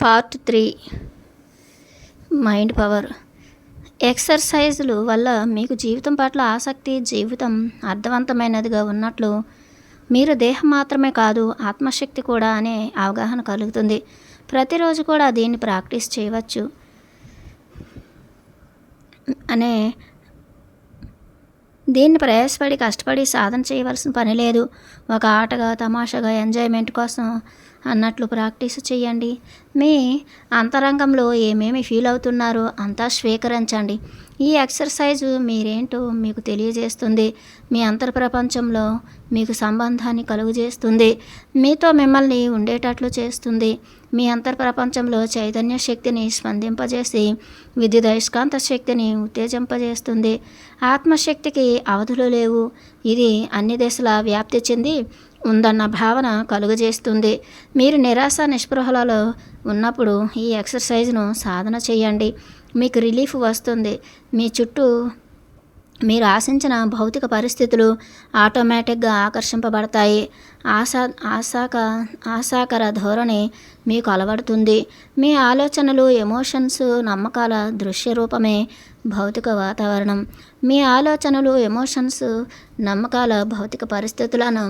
Part 3 mind power. ఎక్సర్సైజులు వల్ల మీకు జీవితం పట్ల ఆసక్తి, జీవితం అర్థవంతమైనదిగా ఉన్నట్లు మీరు దేహం మాత్రమే కాదు ఆత్మశక్తి కూడా అనే అవగాహన కలుగుతుంది. ప్రతిరోజు కూడా దీన్ని ప్రాక్టీస్ చేయవచ్చు అనే దీన్ని ప్రయాసపడి కష్టపడి సాధన చేయవలసిన పని లేదు. ఒక ఆటగా, తమాషాగా, ఎంజాయ్మెంట్ కోసం అన్నట్లు ప్రాక్టీస్ చేయండి. మీ అంతరంగంలో ఏమేమి ఫీల్ అవుతున్నారో అంతా స్వీకరించండి. ఈ ఎక్సర్సైజు మీరేంటో మీకు తెలియజేస్తుంది. మీ అంతర్ప్రపంచంలో మీకు సంబంధాన్ని కలుగజేస్తుంది. మీతో మిమ్మల్ని ఉండేటట్లు చేస్తుంది. మీ అంతర్ప్రపంచంలో చైతన్య శక్తిని స్పందింపజేసి విద్యుదయస్కాంత శక్తిని ఉత్తేజింపజేస్తుంది. ఆత్మశక్తికి అవధులు లేవు. ఇది అన్ని దశలా వ్యాప్తి చెంది ఉందన్న భావన కలుగజేస్తుంది. మీరు నిరాశ, నిస్పృహలలో ఉన్నప్పుడు ఈ ఎక్సర్సైజ్ను సాధన చేయండి. మీకు రిలీఫ్ వస్తుంది. మీ చుట్టూ మీరు ఆశించిన భౌతిక పరిస్థితులు ఆటోమేటిక్గా ఆకర్షింపబడతాయి. ఆశాకర ధోరణి మీకు అలవడుతుంది. మీ ఆలోచనలు, ఎమోషన్స్, నమ్మకాల దృశ్య రూపమే భౌతిక వాతావరణం. మీ ఆలోచనలు, ఎమోషన్స్, నమ్మకాల భౌతిక పరిస్థితులను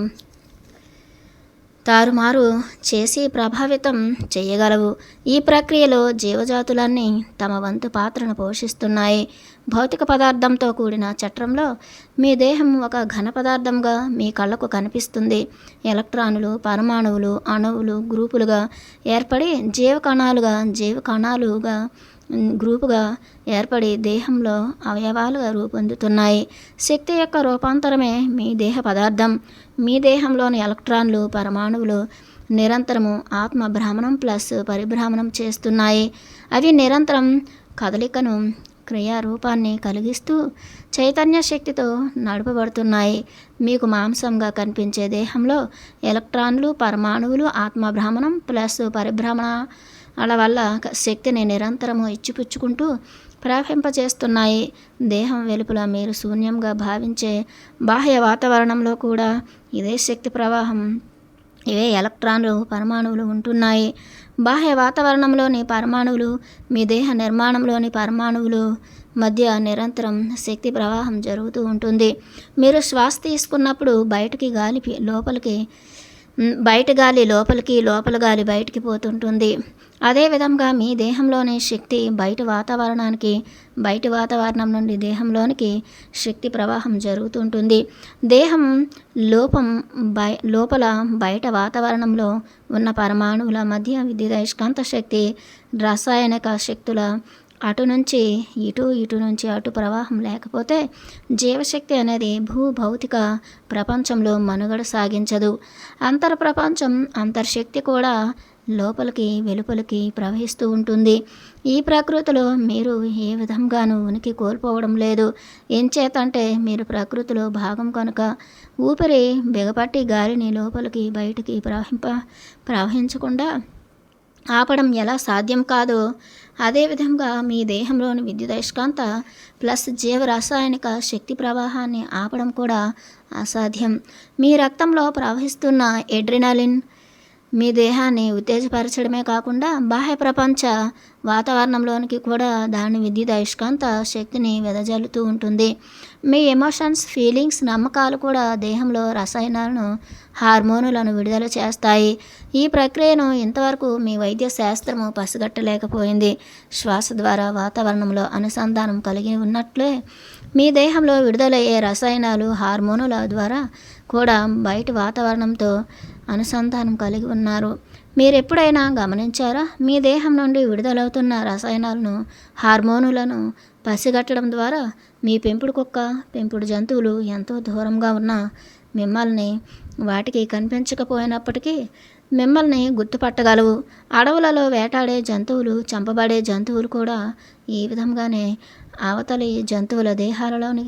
తారుమారు చేసి ప్రభావితం చేయగలవు. ఈ ప్రక్రియలో జీవజాతులన్నీ తమ వంతు పాత్రను పోషిస్తున్నాయి. భౌతిక పదార్థంతో కూడిన చట్రంలో మీ దేహం ఒక ఘన పదార్థంగా మీ కళ్ళకు కనిపిస్తుంది. ఎలక్ట్రానులు, పరమాణువులు, అణువులు గ్రూపులుగా ఏర్పడి జీవకణాలుగా గ్రూపుగా ఏర్పడి దేహంలో అవయవాలుగా రూపొందుతున్నాయి. శక్తి యొక్క రూపాంతరమే మీ దేహ పదార్థం. మీ దేహంలోని ఎలక్ట్రాన్లు, పరమాణువులు నిరంతరము ఆత్మ భ్రమణం ప్లస్ పరిభ్రమణం చేస్తున్నాయి. అవి నిరంతరం కదలికను, క్రియారూపాన్ని కలిగిస్తూ చైతన్య శక్తితో నడపబడుతున్నాయి. మీకు మాంసంగా కనిపించే దేహంలో ఎలక్ట్రాన్లు, పరమాణువులు ఆత్మ భ్రమణం ప్లస్ పరిభ్రమణాల వల్ల శక్తిని నిరంతరము ఇచ్చిపుచ్చుకుంటూ ప్రవహింపచేస్తున్నాయి. దేహం వెలుపల మీరు శూన్యంగా భావించే బాహ్య వాతావరణంలో కూడా ఇదే శక్తి ప్రవాహం, ఇవే ఎలక్ట్రాన్లు, పరమాణువులు ఉంటున్నాయి. బాహ్య వాతావరణంలోని పరమాణువులు, మీ దేహ నిర్మాణంలోని పరమాణువులు మధ్య నిరంతరం శక్తి ప్రవాహం జరుగుతూ ఉంటుంది. మీరు శ్వాస తీసుకున్నప్పుడు బయట గాలి లోపలికి, లోపల గాలి బయటికి పోతుంటుంది. అదేవిధంగా మీ దేహంలోని శక్తి బయట వాతావరణం నుండి దేహంలోనికి శక్తి ప్రవాహం జరుగుతుంటుంది. దేహం లోపల బయట వాతావరణంలో ఉన్న పరమాణువుల మధ్య విద్యుదయస్కాంత శక్తి, రసాయనిక శక్తుల అటు నుంచి ఇటు, ఇటు నుంచి అటు ప్రవాహం లేకపోతే జీవశక్తి అనేది భౌతిక ప్రపంచంలో మనుగడ సాగించదు. అంతర్ప్రపంచం, అంతర్శక్తి కూడా లోపలికి, వెలుపలికి ప్రవహిస్తూ ఉంటుంది. ఈ ప్రకృతిలో మీరు ఏ విధంగానూ ఉనికి కోల్పోవడం లేదు. ఎంచేతంటే మీరు ప్రకృతిలో భాగం కనుక. ఊపిరి బిగపట్టి గాలిని లోపలికి, బయటికి ప్రవహించకుండా ఆపడం ఎలా సాధ్యం కాదో అదేవిధంగా మీ దేహంలోని విద్యుదయస్కాంత ప్లస్ జీవరసాయనిక శక్తి ప్రవాహాన్ని ఆపడం కూడా అసాధ్యం. మీ రక్తంలో ప్రవహిస్తున్న ఎడ్రినలిన్ మీ దేహాన్ని ఉత్తేజపరచడమే కాకుండా బాహ్య ప్రపంచ వాతావరణంలోనికి కూడా దాని విద్యుదయస్కాంత శక్తిని వెదజల్లుతూ ఉంటుంది. మీ ఎమోషన్స్, ఫీలింగ్స్, నమ్మకాలు కూడా దేహంలో రసాయనాలను, హార్మోనులను విడుదల చేస్తాయి. ఈ ప్రక్రియను ఇంతవరకు మీ వైద్య శాస్త్రము పసిగట్టలేకపోయింది. శ్వాస ద్వారా వాతావరణంలో అనుసంధానం కలిగి ఉన్నట్లే మీ దేహంలో విడుదలయ్యే రసాయనాలు, హార్మోనుల ద్వారా కూడా బయట వాతావరణంతో అనుసంధానం కలిగి ఉన్నారు. మీరెప్పుడైనా గమనించారా? మీ దేహం నుండి విడుదలవుతున్న రసాయనాలను, హార్మోనులను పసిగట్టడం ద్వారా మీ పెంపుడు కుక్క, పెంపుడు జంతువులు ఎంతో దూరంగా ఉన్న మిమ్మల్ని, వాటికి కనిపించకపోయినప్పటికీ మిమ్మల్ని గుర్తుపట్టగలవు. అడవులలో వేటాడే జంతువులు, చంపబడే జంతువులు కూడా ఈ విధంగానే అవతలి జంతువుల దేహాలలోని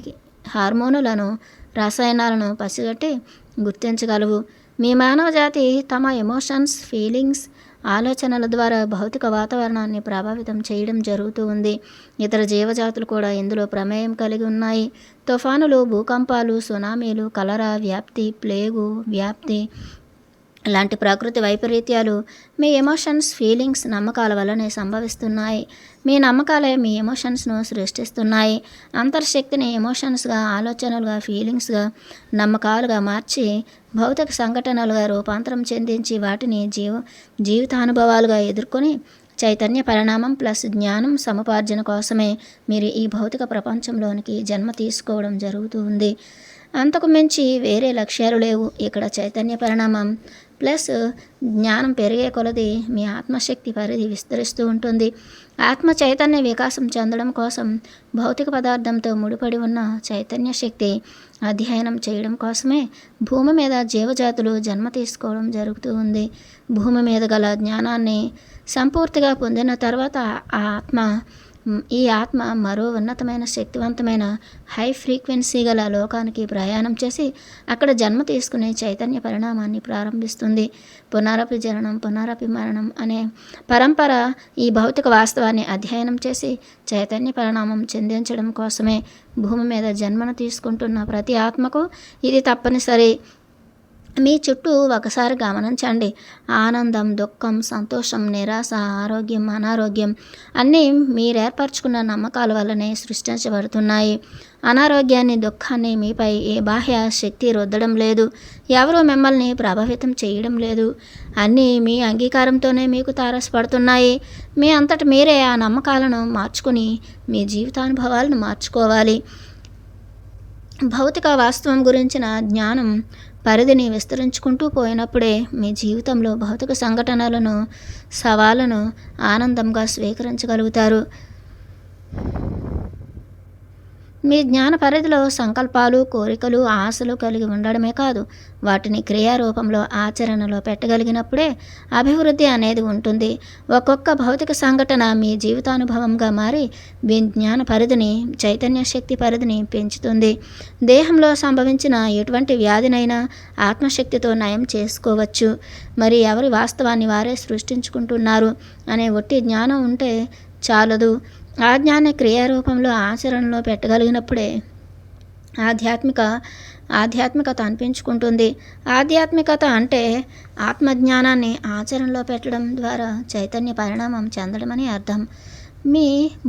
హార్మోనులను, రసాయనాలను పసిగట్టి గుర్తించగలవు. మీ మానవ జాతి తమ ఎమోషన్స్, ఫీలింగ్స్, ఆలోచనల ద్వారా భౌతిక వాతావరణాన్ని ప్రభావితం చేయడం జరుగుతూ ఉంది. ఇతర జీవజాతులు కూడా ఇందులో ప్రమేయం కలిగి ఉన్నాయి. తుఫానులు, భూకంపాలు, సునామీలు, కలరా వ్యాప్తి, ప్లేగు వ్యాప్తి, ఇలాంటి ప్రకృతి వైపరీత్యాలు మీ ఎమోషన్స్, ఫీలింగ్స్, నమ్మకాల వల్లనే సంభవిస్తున్నాయి. మీ నమ్మకాలే మీ ఎమోషన్స్ను సృష్టిస్తున్నాయి. అంతర్శక్తిని ఎమోషన్స్గా, ఆలోచనలుగా, ఫీలింగ్స్గా, నమ్మకాలుగా మార్చి భౌతిక సంఘటనలుగా రూపాంతరం చెందించి వాటిని జీవితానుభవాలుగా ఎదుర్కొని చైతన్య పరిణామం ప్లస్ జ్ఞానం సముపార్జన కోసమే మీరు ఈ భౌతిక ప్రపంచంలోనికి జన్మ తీసుకోవడం జరుగుతూ ఉంది. అంతకు మించి వేరే లక్ష్యాలు లేవు. ఇక్కడ చైతన్య పరిణామం ప్లస్ జ్ఞానం పెరిగే కొలది మీ ఆత్మశక్తి పరిధి విస్తరిస్తూ ఉంటుంది. ఆత్మ చైతన్య వికాసం చెందడం కోసం భౌతిక పదార్థంతో ముడిపడి ఉన్న చైతన్య శక్తి అధ్యయనం చేయడం కోసమే భూమి మీద జీవజాతులు జన్మ తీసుకోవడం జరుగుతూ ఉంది. భూమి మీద గల జ్ఞానాన్ని సంపూర్తిగా పొందిన తర్వాత ఈ ఆత్మ మరో ఉన్నతమైన శక్తివంతమైన హై ఫ్రీక్వెన్సీ గల లోకానికి ప్రయాణం చేసి అక్కడ జన్మ తీసుకునే చైతన్య పరిణామాన్ని ప్రారంభిస్తుంది. పునరపి జననం, పునరపి మరణం అనే పరంపర ఈ భౌతిక వాస్తవాన్ని అధ్యయనం చేసి చైతన్య పరిణామం చెందించడం కోసమే భూమి మీద జన్మను తీసుకుంటున్న ప్రతి ఆత్మకు ఇది తప్పనిసరి. మీ చుట్టూ ఒకసారి గమనించండి. ఆనందం, దుఃఖం, సంతోషం, నిరాశ, ఆరోగ్యం, అనారోగ్యం అన్నీ మీరేర్పరచుకున్న నమ్మకాల వల్లనే సృష్టించబడుతున్నాయి. అనారోగ్యాన్ని, దుఃఖాన్ని మీపై ఏ బాహ్య శక్తి రుద్దడం లేదు. ఎవరూ మిమ్మల్ని ప్రభావితం చేయడం లేదు. అన్నీ మీ అంగీకారంతోనే మీకు తారసపడుతున్నాయి. మీ అంతట మీరే ఆ నమ్మకాలను మార్చుకుని మీ జీవితానుభవాలను మార్చుకోవాలి. భౌతిక వాస్తవం గురించిన జ్ఞానం పరిధిని విస్తరించుకుంటూ పోయినప్పుడే మీ జీవితంలో భౌతిక సంఘటనలను, సవాళ్లను ఆనందంగా స్వీకరించగలుగుతారు. మీ జ్ఞాన పరిధిలో సంకల్పాలు, కోరికలు, ఆశలు కలిగి ఉండడమే కాదు, వాటిని క్రియారూపంలో ఆచరణలో పెట్టగలిగినప్పుడే అభివృద్ధి అనేది ఉంటుంది. ఒక్కొక్క భౌతిక సంఘటన మీ జీవితానుభవంగా మారి మీ జ్ఞాన పరిధిని, చైతన్య శక్తి పరిధిని పెంచుతుంది. దేహంలో సంభవించిన ఎటువంటి వ్యాధినైనా ఆత్మశక్తితో నయం చేసుకోవచ్చు. మరి ఎవరి వాస్తవాన్ని వారే సృష్టించుకుంటున్నారు అనే ఒట్టి జ్ఞానం ఉంటే చాలదు. ఆ జ్ఞాన క్రియారూపంలో ఆచరణలో పెట్టగలిగినప్పుడే ఆధ్యాత్మికత అనిపించుకుంటుంది. ఆధ్యాత్మికత అంటే ఆత్మజ్ఞానాన్ని ఆచరణలో పెట్టడం ద్వారా చైతన్య పరిణామం చెందడమని అర్థం. మీ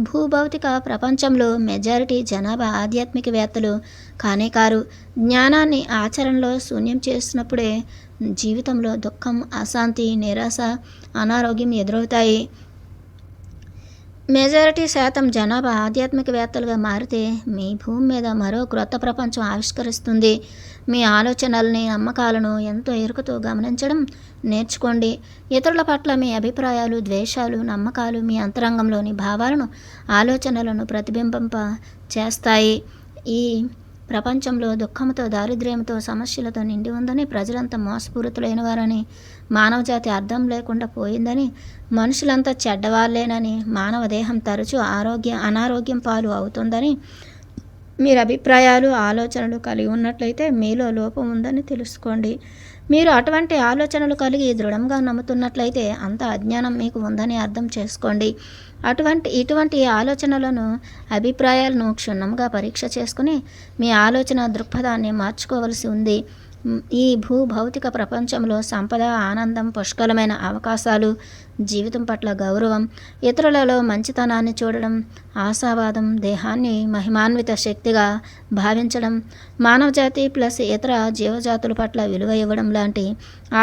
భూభౌతిక ప్రపంచంలో మెజారిటీ జనాభా ఆధ్యాత్మికవేత్తలు కానే కారు. జ్ఞానాన్ని ఆచరణలో శూన్యం చేసినప్పుడే జీవితంలో దుఃఖం, అశాంతి, నిరాశ, అనారోగ్యం ఎదురవుతాయి. మెజారిటీ శాతం జనాభా ఆధ్యాత్మికవేత్తలుగా మారితే మీ భూమి మీద మరో క్రొత్త ప్రపంచం ఆవిష్కరిస్తుంది. మీ ఆలోచనల్ని, నమ్మకాలను ఎంతో ఎరుకతో గమనించడం నేర్చుకోండి. ఇతరుల పట్ల మీ అభిప్రాయాలు, ద్వేషాలు, నమ్మకాలు మీ అంతరంగంలోని భావాలను, ఆలోచనలను ప్రతిబింబింప చేస్తాయి. ఈ ప్రపంచంలో దుఃఖంతో, దారిద్ర్యంతో, సమస్యలతో నిండి ఉందని, ప్రజలంతా మోసపూరితులైన వారని, మానవజాతి అర్థం లేకుండా పోయిందని, మనుషులంతా చెడ్డవాళ్ళేనని, మానవ దేహం తరచూ అనారోగ్యం పాలు అవుతుందని మీరు అభిప్రాయాలు, ఆలోచనలు కలిగి ఉన్నట్లయితే మీలో లోపం ఉందని తెలుసుకోండి. మీరు అటువంటి ఆలోచనలు కలిగి దృఢంగా నమ్ముతున్నట్లయితే అంత అజ్ఞానం మీకు ఉందని అర్థం చేసుకోండి. ఇటువంటి ఆలోచనలను, అభిప్రాయాలను క్షుణ్ణంగా పరీక్ష చేసుకుని మీ ఆలోచన దృక్పథాన్ని మార్చుకోవలసి ఉంది. ఈ భౌతిక ప్రపంచంలో సంపద, ఆనందం, పుష్కలమైన అవకాశాలు, జీవితం పట్ల గౌరవం, ఇతరులలో మంచితనాన్ని చూడడం, ఆశావాదం, దేహాన్ని మహిమాన్విత శక్తిగా భావించడం, మానవజాతి ప్లస్ ఇతర జీవజాతుల పట్ల విలువ ఇవ్వడం లాంటి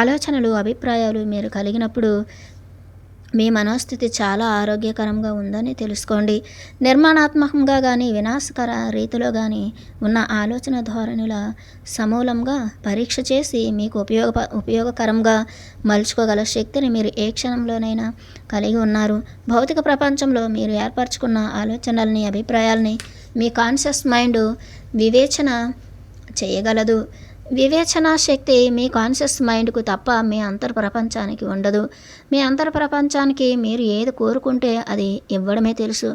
ఆలోచనలు, అభిప్రాయాలు మీరు కలిగినప్పుడు మీ మనోస్థితి చాలా ఆరోగ్యకరంగా ఉందని తెలుసుకోండి. నిర్మాణాత్మకంగా కానీ, వినాశకర రీతిలో కానీ ఉన్న ఆలోచన ధోరణుల సమూలంగా పరీక్ష చేసి మీకు ఉపయోగకరంగా మలుచుకోగల శక్తిని మీరు ఏ క్షణంలోనైనా కలిగి ఉన్నారు. భౌతిక ప్రపంచంలో మీరు ఏర్పరచుకున్న ఆలోచనల్ని, అభిప్రాయాల్ని మీ కాన్షియస్ మైండ్ వివేచన చేయగలదు. వివేచనా శక్తి మీ కాన్షియస్ మైండ్కు తప్ప మీ అంతర్ ప్రపంచానికి ఉండదు. మీ అంతర్ ప్రపంచానికి మీరు ఏది కోరుకుంటే అది ఇవ్వడమే తెలుసు.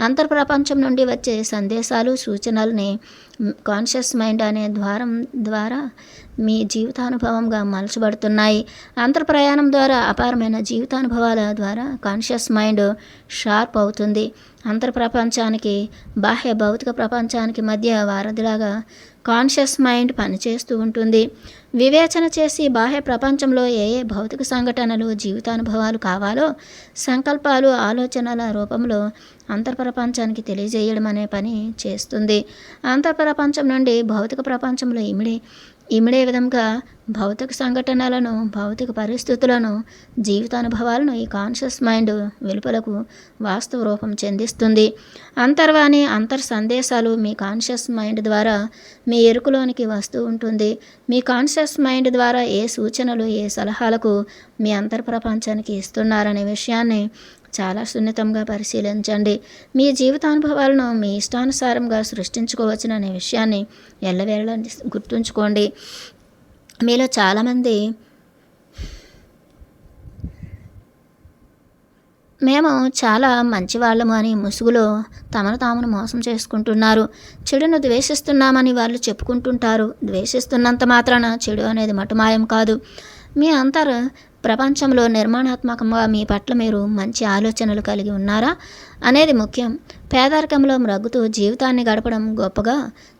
అంతర్ ప్రపంచం నుండి వచ్చే సందేశాలు, సూచనల్ని కాన్షియస్ మైండ్ అనే ద్వారం ద్వారా మీ జీవితానుభవంగా మలచబడుతున్నాయి. అంతర్ ప్రయాణం ద్వారా అపారమైన జీవితానుభవాల ద్వారా కాన్షియస్ మైండ్ షార్ప్ అవుతుంది. అంతర్ ప్రపంచానికి, బాహ్య భౌతిక ప్రపంచానికి మధ్య వారధిలాగా కాన్షియస్ మైండ్ పనిచేస్తూ ఉంటుంది. వివేచన చేసి బాహ్య ప్రపంచంలో ఏ ఏ భౌతిక సంఘటనలు, జీవితానుభవాలు కావాలో సంకల్పాలు, ఆలోచనల రూపంలో అంతర్ప్రపంచానికి తెలియజేయడం అనే పని చేస్తుంది. అంతర్ప్రపంచం నుండి భౌతిక ప్రపంచంలో ఇమిడే విధంగా భౌతిక సంఘటనలను, భౌతిక పరిస్థితులను, జీవితానుభవాలను ఈ కాన్షియస్ మైండ్ వెలుపలకు వాస్తవ రూపం చెందిస్తుంది. అంతర్వాణి, సందేశాలు మీ కాన్షియస్ మైండ్ ద్వారా మీ ఎరుకలోనికి వస్తూ ఉంటుంది. మీ కాన్షియస్ మైండ్ ద్వారా ఏ సూచనలు, ఏ సలహాలకు మీ అంతర్ప్రపంచానికి ఇస్తున్నారనే విషయాన్ని చాలా సున్నితంగా పరిశీలించండి. మీ జీవితానుభవాలను మీ ఇష్టానుసారంగా సృష్టించుకోవచ్చుననే విషయాన్ని ఎల్లవేళలా గుర్తుంచుకోండి. మీలో చాలామంది మేము చాలా మంచివాళ్ళము అని ముసుగులో తమను తామును మోసం చేసుకుంటున్నారు. చెడును ద్వేషిస్తున్నామని వాళ్ళు చెప్పుకుంటుంటారు. ద్వేషిస్తున్నంత మాత్రాన చెడు అనేది మటుమాయం కాదు. మీ ప్రపంచంలో నిర్మాణాత్మకంగా మీ పట్ల మీరు మంచి ఆలోచనలు కలిగి ఉన్నారా అనేది ముఖ్యం. పేదరికంలో మ్రగ్గుతూ జీవితాన్ని గడపడం గొప్పగా,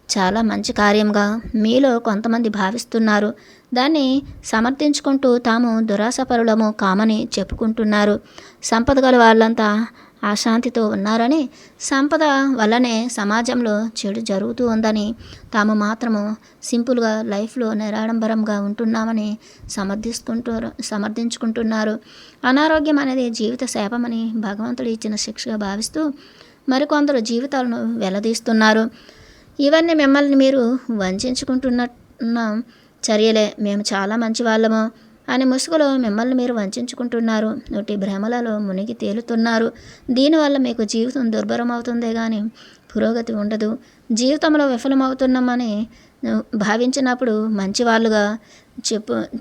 చాలా మంచి కార్యంగా మీలో కొంతమంది భావిస్తున్నారు. దాన్ని సమర్థించుకుంటూ తాము దురాశపరులము కామని చెప్పుకుంటున్నారు. సంపద గల వాళ్ళంతా అశాంతితో ఉన్నారని, సంపద వల్లనే సమాజంలో చెడు జరుగుతూ ఉందని, తాము మాత్రము సింపుల్గా లైఫ్లో నిరాడంబరంగా ఉంటున్నామని సమర్థించుకుంటున్నారు. అనారోగ్యం అనేది జీవిత శాపమని భగవంతుడు ఇచ్చిన శిక్షగా భావిస్తూ మరికొందరు జీవితాలను వెల్లదీస్తున్నారు. ఇవన్నీ మిమ్మల్ని మీరు వంచుకుంటున్న చర్యలే. మేము చాలా మంచి వాళ్ళము అని ముసుగులో మిమ్మల్ని మీరు వంచుకుంటున్నారు. నోటి భ్రమలలో మునిగి తేలుతున్నారు. దీనివల్ల మీకు జీవితం దుర్భరం అవుతుందే కానీ పురోగతి ఉండదు. జీవితంలో విఫలమవుతున్నామని భావించినప్పుడు మంచివాళ్ళుగా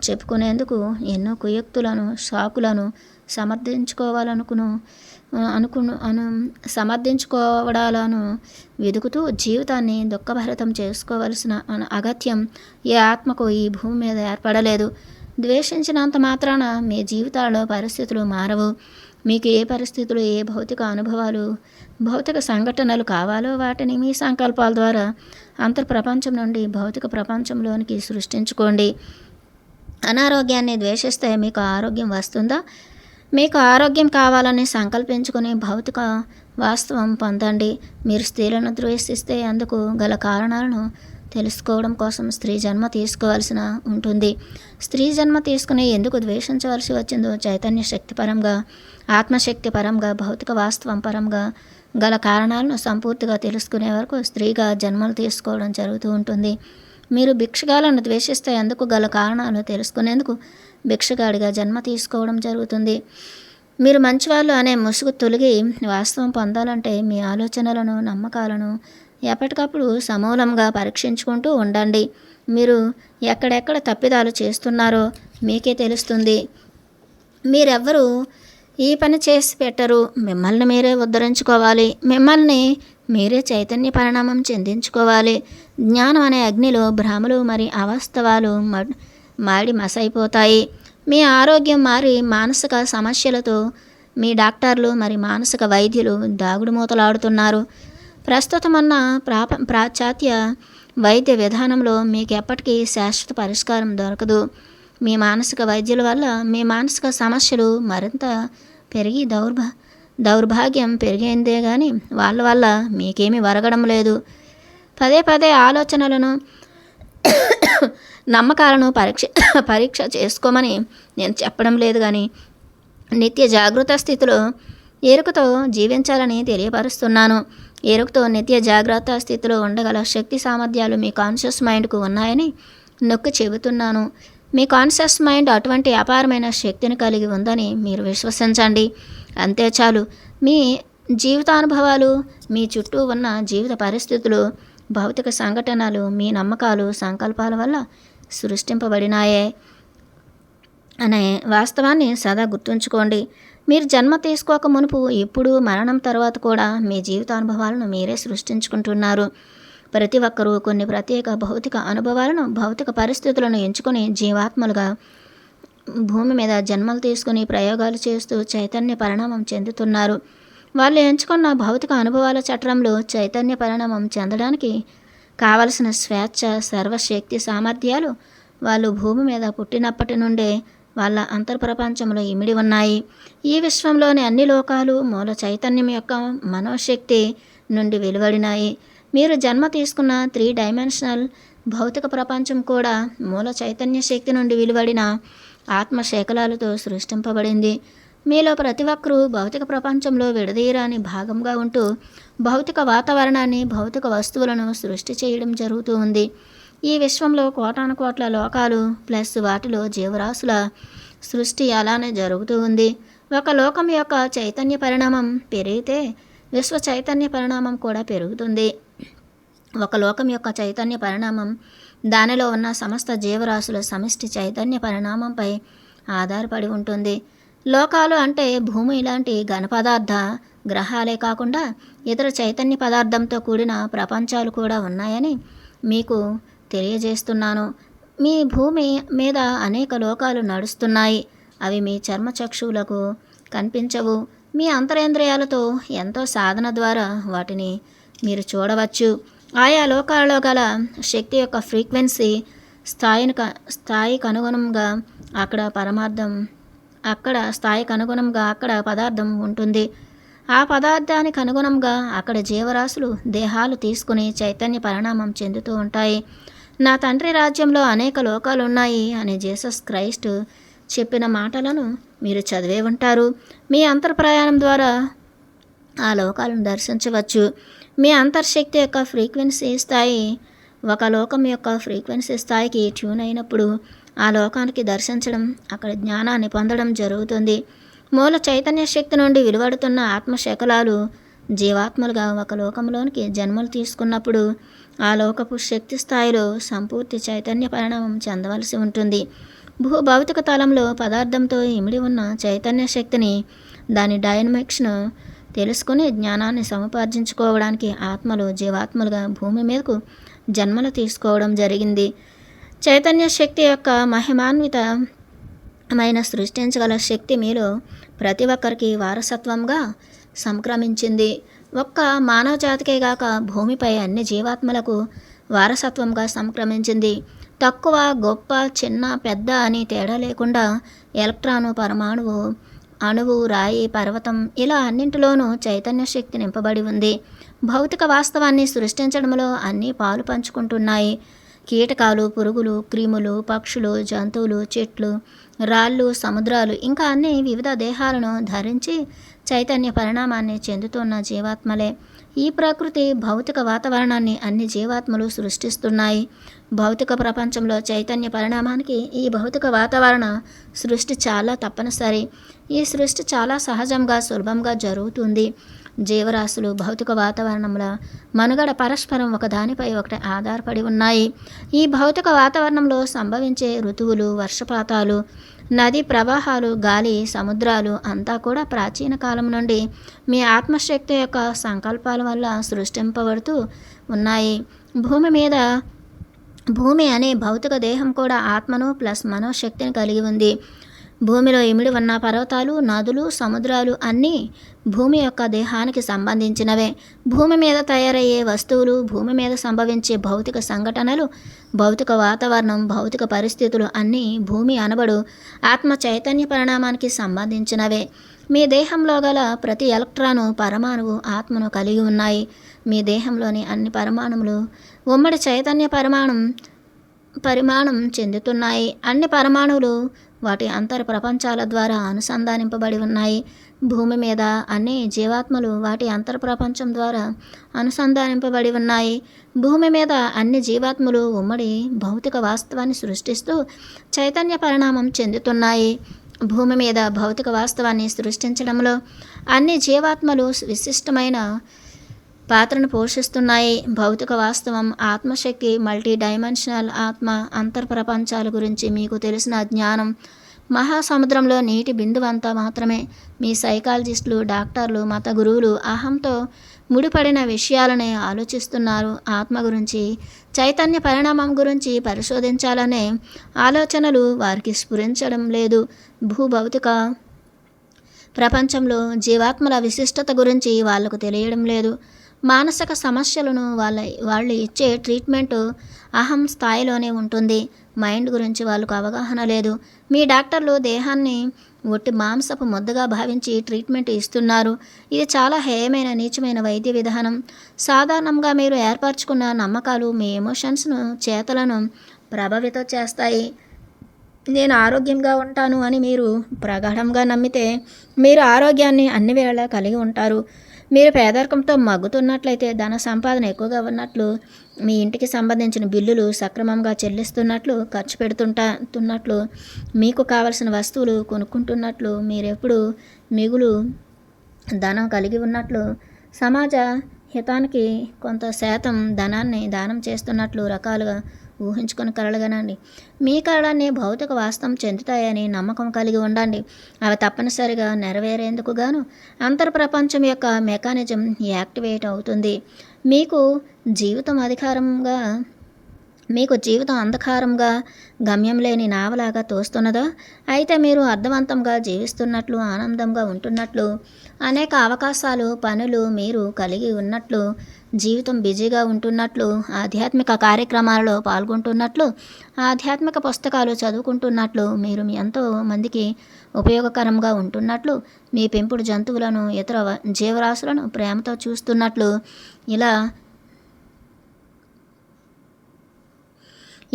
చెప్పుకునేందుకు ఎన్నో కుయుక్తులను, సాకులను సమర్థించుకోవడాలను వెతుకుతూ జీవితాన్ని దుఃఖభరితం చేసుకోవలసిన అగత్యం ఏ ఆత్మకు ఈ భూమి మీద ఏర్పడలేదు. ద్వేషించినంత మాత్రాన మీ జీవితాల్లో పరిస్థితులు మారవు. మీకు ఏ పరిస్థితులు, ఏ భౌతిక అనుభవాలు, భౌతిక సంఘటనలు కావాలో వాటిని మీ సంకల్పాల ద్వారా అంతర్ప్రపంచం నుండి భౌతిక ప్రపంచంలోనికి సృష్టించుకోండి. అనారోగ్యాన్ని ద్వేషిస్తే మీకు ఆరోగ్యం వస్తుందా? మీకు ఆరోగ్యం కావాలని సంకల్పించుకుని భౌతిక వాస్తవం పొందండి. మీరు స్త్రీలను ద్వేషిస్తే అందుకు గల కారణాలను తెలుసుకోవడం కోసం స్త్రీ జన్మ తీసుకోవాల్సిన ఉంటుంది. స్త్రీ జన్మ తీసుకుని ఎందుకు ద్వేషించవలసి వచ్చిందో చైతన్య శక్తి పరంగా, ఆత్మశక్తి పరంగా, భౌతిక వాస్తవం పరంగా గల కారణాలను సంపూర్తిగా తెలుసుకునే వరకు స్త్రీగా జన్మలు తీసుకోవడం జరుగుతూ ఉంటుంది. మీరు భిక్షగాలను ద్వేషిస్తే అందుకు గల కారణాలు తెలుసుకునేందుకు భిక్షగాడిగా జన్మ తీసుకోవడం జరుగుతుంది. మీరు మంచివాళ్ళు అనే ముసుగు తొలగి వాస్తవం పొందాలంటే మీ ఆలోచనలను, నమ్మకాలను ఎప్పటికప్పుడు సమూలంగా పరీక్షించుకుంటూ ఉండండి. మీరు ఎక్కడెక్కడ తప్పిదాలు చేస్తున్నారో మీకే తెలుస్తుంది. మీరెవ్వరూ ఈ పని చేసి పెట్టరు. మిమ్మల్ని మీరే ఉద్ధరించుకోవాలి. మిమ్మల్ని మీరే చైతన్య పరిణామం చెందించుకోవాలి. జ్ఞానం అనే అగ్నిలో భ్రమలు మరి అవాస్తవాలు మాడి మసైపోతాయి. మీ ఆరోగ్యం మారి మానసిక సమస్యలతో మీ డాక్టర్లు మరి మానసిక వైద్యులు దాగుడు మూతలాడుతున్నారు. ప్రస్తుతమున్న పాశ్చాత్య వైద్య విధానంలో మీకు ఎప్పటికీ శాశ్వత పరిష్కారం దొరకదు. మీ మానసిక వైద్యుల వల్ల మీ మానసిక సమస్యలు మరింత పెరిగి దౌర్భాగ్యం పెరిగిందే కానీ వాళ్ళ వల్ల మీకేమీ వరగడం లేదు. పదే పదే ఆలోచనలను, నమ్మకాలను పరీక్ష చేసుకోమని నేను చెప్పడం లేదు, కానీ నిత్య జాగృత స్థితిలో ఎరుకతో జీవించాలని తెలియపరుస్తున్నాను. ఎరుకతో నిత్య జాగ్రత్త స్థితిలో ఉండగల శక్తి సామర్థ్యాలు మీ కాన్షియస్ మైండ్కు ఉన్నాయని నొక్కి చెబుతున్నాను. మీ కాన్షియస్ మైండ్ అటువంటి అపారమైన శక్తిని కలిగి ఉందని మీరు విశ్వసించండి. అంతే చాలు. మీ జీవితానుభవాలు, మీ చుట్టూ ఉన్న జీవిత పరిస్థితులు, భౌతిక సంఘటనలు మీ నమ్మకాలు, సంకల్పాల వల్ల సృష్టింపబడినాయే అనే వాస్తవాన్ని సదా గుర్తుంచుకోండి. మీరు జన్మ తీసుకోక మునుపు, ఇప్పుడు, మరణం తర్వాత కూడా మీ జీవితానుభవాలను మీరే సృష్టించుకుంటున్నారు. ప్రతి ఒక్కరూ కొన్ని ప్రత్యేక భౌతిక అనుభవాలను, భౌతిక పరిస్థితులను ఎంచుకొని జీవాత్మలుగా భూమి మీద జన్మలు తీసుకుని ప్రయోగాలు చేస్తూ చైతన్య పరిణామం చెందుతున్నారు. వాళ్ళు ఎంచుకున్న భౌతిక అనుభవాల చట్రంలో చైతన్య పరిణామం చెందడానికి కావలసిన స్వేచ్ఛ, సర్వశక్తి సామర్థ్యాలు వాళ్ళు భూమి మీద పుట్టినప్పటి నుండే వాళ్ళ అంతర్ప్రపంచంలో ఇమిడి ఉన్నాయి. ఈ విశ్వంలోని అన్ని లోకాలు మూల చైతన్యం యొక్క మనోశక్తి నుండి వెలువడినాయి. మీరు జన్మ తీసుకున్న 3 డైమెన్షనల్ భౌతిక ప్రపంచం కూడా మూల చైతన్య శక్తి నుండి వెలువడిన ఆత్మశేఖలాలతో సృష్టింపబడింది. మీలో ప్రతి ఒక్కరూ భౌతిక ప్రపంచంలో విడదీయరాని భాగంగా ఉంటూ భౌతిక వాతావరణాన్ని, భౌతిక వస్తువులను సృష్టి చేయడం జరుగుతూ ఉంది. ఈ విశ్వంలో కోటాను కోట్ల లోకాలు ప్లస్ వాటిలో జీవరాశుల సృష్టి అలానే జరుగుతూ ఉంది. ఒక లోకం యొక్క చైతన్య పరిణామం పెరిగితే విశ్వ చైతన్య పరిణామం కూడా పెరుగుతుంది. ఒక లోకం యొక్క చైతన్య పరిణామం దానిలో ఉన్న సమస్త జీవరాశుల సమిష్టి చైతన్య పరిణామంపై ఆధారపడి ఉంటుంది. లోకాలు అంటే భూమి ఇలాంటి ఘన పదార్థ గ్రహాలే కాకుండా ఇతర చైతన్య పదార్థంతో కూడిన ప్రపంచాలు కూడా ఉన్నాయని మీకు తెలియజేస్తున్నాను. మీ భూమి మీద అనేక లోకాలు నడుస్తున్నాయి. అవి మీ చర్మచక్షువులకు కనిపించవు. మీ అంతరేంద్రియాలతో ఎంతో సాధన ద్వారా వాటిని మీరు చూడవచ్చు. ఆయా లోకాలలో గల శక్తి యొక్క ఫ్రీక్వెన్సీ స్థాయికి అనుగుణంగా అక్కడ పదార్థం ఉంటుంది. ఆ పదార్థానికి అనుగుణంగా అక్కడ జీవరాశులు దేహాలు తీసుకుని చైతన్య పరిణామం చెందుతూ ఉంటాయి. నా తండ్రి రాజ్యంలో అనేక లోకాలు ఉన్నాయి అని జీసస్ క్రైస్ట్ చెప్పిన మాటలను మీరు చదివే ఉంటారు. మీ అంతర్ప్రయాణం ద్వారా ఆ లోకాలను దర్శించవచ్చు. మీ అంతర్శక్తి యొక్క ఫ్రీక్వెన్సీ స్థాయి ఒక లోకం యొక్క ఫ్రీక్వెన్సీ స్థాయికి ట్యూన్ అయినప్పుడు ఆ లోకానికి దర్శించడం, అక్కడ జ్ఞానాన్ని పొందడం జరుగుతుంది. మూల చైతన్య శక్తి నుండి వెలువడుతున్న ఆత్మశకలాలు జీవాత్మలుగా ఒక లోకంలోనికి జన్మలు తీసుకున్నప్పుడు ఆ లోకపు శక్తి స్థాయిలో సంపూర్తి చైతన్య పరిణామం చెందవలసి ఉంటుంది. భౌతిక తలంలో పదార్థంతో ఇమిడి ఉన్న చైతన్య శక్తిని, దాని డైనమిక్స్ను తెలుసుకుని జ్ఞానాన్ని సముపార్జించుకోవడానికి ఆత్మలు జీవాత్మలుగా భూమి మీదకు జన్మలు తీసుకోవడం జరిగింది. చైతన్య శక్తి యొక్క మహిమాన్వితమైన సృష్టించగల శక్తి మీలో ప్రతి ఒక్కరికి వారసత్వంగా సంక్రమించింది. ఒక్క మానవ జాతికే గాక భూమిపై అన్ని జీవాత్మలకు వారసత్వంగా సంక్రమించింది. తక్కువ, గొప్ప, చిన్న, పెద్ద అని తేడా లేకుండా ఎలక్ట్రాను, పరమాణువు, అణువు, రాయి, పర్వతం ఇలా అన్నింటిలోనూ చైతన్య శక్తి నింపబడి ఉంది. భౌతిక వాస్తవాన్ని సృష్టించడంలో అన్నీ పాలు పంచుకుంటున్నాయి. కీటకాలు, పురుగులు, క్రిములు, పక్షులు, జంతువులు, చెట్లు, రాళ్ళు, సముద్రాలు ఇంకా అన్ని వివిధ దేహాలను ధరించి చైతన్య పరిణామాన్ని చెందుతున్న జీవాత్మలే. ఈ ప్రకృతి భౌతిక వాతావరణాన్ని అన్ని జీవాత్మలు సృష్టిస్తున్నాయి. భౌతిక ప్రపంచంలో చైతన్య పరిణామానికి ఈ భౌతిక వాతావరణ సృష్టి చాలా తప్పనిసరి. ఈ సృష్టి చాలా సహజంగా, సులభంగా జరుగుతుంది. జీవరాశులు భౌతిక వాతావరణంలో మనుగడ పరస్పరం ఒకదానిపై ఒకటి ఆధారపడి ఉన్నాయి. ఈ భౌతిక వాతావరణంలో సంభవించే ఋతువులు, వర్షపాతాలు, నదీ ప్రవాహాలు, గాలి, సముద్రాలు అంతా కూడా ప్రాచీన కాలం నుండి మీ ఆత్మశక్తి యొక్క సంకల్పాల వల్ల సృష్టింపబడుతూ ఉన్నాయి. భూమి అనే భౌతిక దేహం కూడా ఆత్మను ప్లస్ మనోశక్తిని కలిగి ఉంది. భూమిలో ఇమిడి ఉన్న పర్వతాలు, నదులు, సముద్రాలు అన్నీ భూమి యొక్క దేహానికి సంబంధించినవే. భూమి మీద తయారయ్యే వస్తువులు, భూమి మీద సంభవించే భౌతిక సంఘటనలు, భౌతిక వాతావరణం, భౌతిక పరిస్థితులు అన్నీ భూమి అనబడు ఆత్మ చైతన్య పరిణామానికి సంబంధించినవే. మీ దేహంలో గల ప్రతి ఎలక్ట్రాను, పరమాణువు ఆత్మను కలిగి ఉన్నాయి. మీ దేహంలోని అన్ని పరమాణువులు ఉమ్మడి చైతన్య పరిమాణం చెందుతున్నాయి. అన్ని పరమాణువులు వాటి అంతర్ ప్రపంచాల ద్వారా అనుసంధానింపబడి ఉన్నాయి. భూమి మీద అన్ని జీవాత్మలు వాటి అంతర్ ప్రపంచం ద్వారా అనుసంధానింపబడి ఉన్నాయి. భూమి మీద అన్ని జీవాత్మలు ఉమ్మడి భౌతిక వాస్తవాన్ని సృష్టిస్తూ చైతన్య పరిణామం చెందుతున్నాయి. భూమి మీద భౌతిక వాస్తవాన్ని సృష్టించడంలో అన్ని జీవాత్మలు విశిష్టమైన పాత్రను పోషిస్తున్నాయి. భౌతిక వాస్తవం, ఆత్మశక్తి, మల్టీ డైమెన్షనల్ ఆత్మ, అంతర్ప్రపంచాల గురించి మీకు తెలిసిన జ్ఞానం మహాసముద్రంలో నీటి బిందువంతా మాత్రమే. మీ సైకాలజిస్టులు, డాక్టర్లు, మత గురువులు అహంతో ముడిపడిన విషయాలనే ఆలోచిస్తున్నారు. ఆత్మ గురించి, చైతన్య పరిణామం గురించి పరిశోధించాలనే ఆలోచనలు వారికి స్ఫురించడం లేదు. భూభౌతిక ప్రపంచంలో జీవాత్మల విశిష్టత గురించి వాళ్లకు తెలియడం లేదు. మానసిక సమస్యలను వాళ్ళు ఇచ్చే ట్రీట్మెంటు అహం స్థాయిలోనే ఉంటుంది. మైండ్ గురించి వాళ్ళకు అవగాహన లేదు. మీ డాక్టర్లు దేహాన్ని ఒట్టి మాంసపు ముద్దగా భావించి ట్రీట్మెంట్ ఇస్తున్నారు. ఇది చాలా హేయమైన నీచమైన వైద్య విధానం. సాధారణంగా మీరు ఏర్పరచుకున్న నమ్మకాలు మీ ఎమోషన్స్ను చేతలను ప్రభావితం చేస్తాయి. నేను ఆరోగ్యంగా ఉంటాను అని మీరు ప్రగాఢంగా నమ్మితే మీరు ఆరోగ్యాన్ని అన్ని వేళలా కలిగి ఉంటారు. మీరు పేదరికంతో మగ్గుతున్నట్లయితే ధన సంపాదన ఎక్కువగా ఉన్నట్లు, మీ ఇంటికి సంబంధించిన బిల్లులు సక్రమంగా చెల్లిస్తున్నట్లు, ఖర్చు పెడుతున్నట్లు, మీకు కావలసిన వస్తువులు కొనుక్కుంటున్నట్లు, మీరెప్పుడు మిగులు ధనం కలిగి ఉన్నట్లు, సమాజ హితానికి కొంత శాతం ధనాన్ని దానం చేస్తున్నట్లు రకాలుగా ఊహించుకొని కలలుగనండి. మీ కళలన్నీ భౌతిక వాస్తవం చెందుతాయని నమ్మకం కలిగి ఉండండి. అవి తప్పనిసరిగా నెరవేరేందుకు గాను అంతర్ప్రపంచం యొక్క మెకానిజం యాక్టివేట్ అవుతుంది. మీకు జీవితం అంధకారంగా గమ్యం లేని నావలాగా తోస్తున్నదా? అయితే మీరు అర్థవంతంగా జీవిస్తున్నట్లు, ఆనందంగా ఉంటున్నట్లు, అనేక అవకాశాలు, పనులు మీరు కలిగి ఉన్నట్లు, జీవితం బిజీగా ఉంటున్నట్లు, ఆధ్యాత్మిక కార్యక్రమాలలో పాల్గొంటున్నట్లు, ఆధ్యాత్మిక పుస్తకాలు చదువుకుంటున్నట్లు, మీరు ఎంతో మందికి ఉపయోగకరంగా ఉంటున్నట్లు, మీ పెంపుడు జంతువులను, ఇతర జీవరాశులను ప్రేమతో చూస్తున్నట్లు,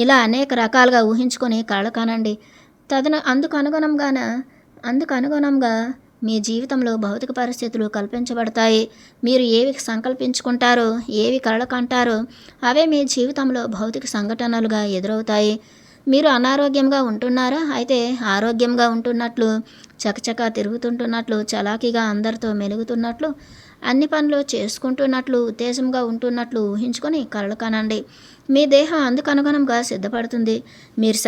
ఇలా అనేక రకాలుగా ఊహించుకొని కలలు కనండి. అందుకు అనుగుణంగా మీ జీవితంలో భౌతిక పరిస్థితులు కల్పించబడతాయి. మీరు ఏవి సంకల్పించుకుంటారో, ఏవి కలలు కంటారో అవే మీ జీవితంలో భౌతిక సంఘటనలుగా ఎదురవుతాయి. మీరు అనారోగ్యంగా ఉంటున్నారా? అయితే ఆరోగ్యంగా ఉంటున్నట్లు, చకచకా తిరుగుతుంటున్నట్లు, చలాకీగా అందరితో మెలుగుతున్నట్లు, అన్ని పనులు చేసుకుంటున్నట్లు, ఉత్తేజంగా ఉంటున్నట్లు ఊహించుకొని కలలు కనండి. మీ దేహం అందుకు అనుగుణంగా సిద్ధపడుతుంది. మీరు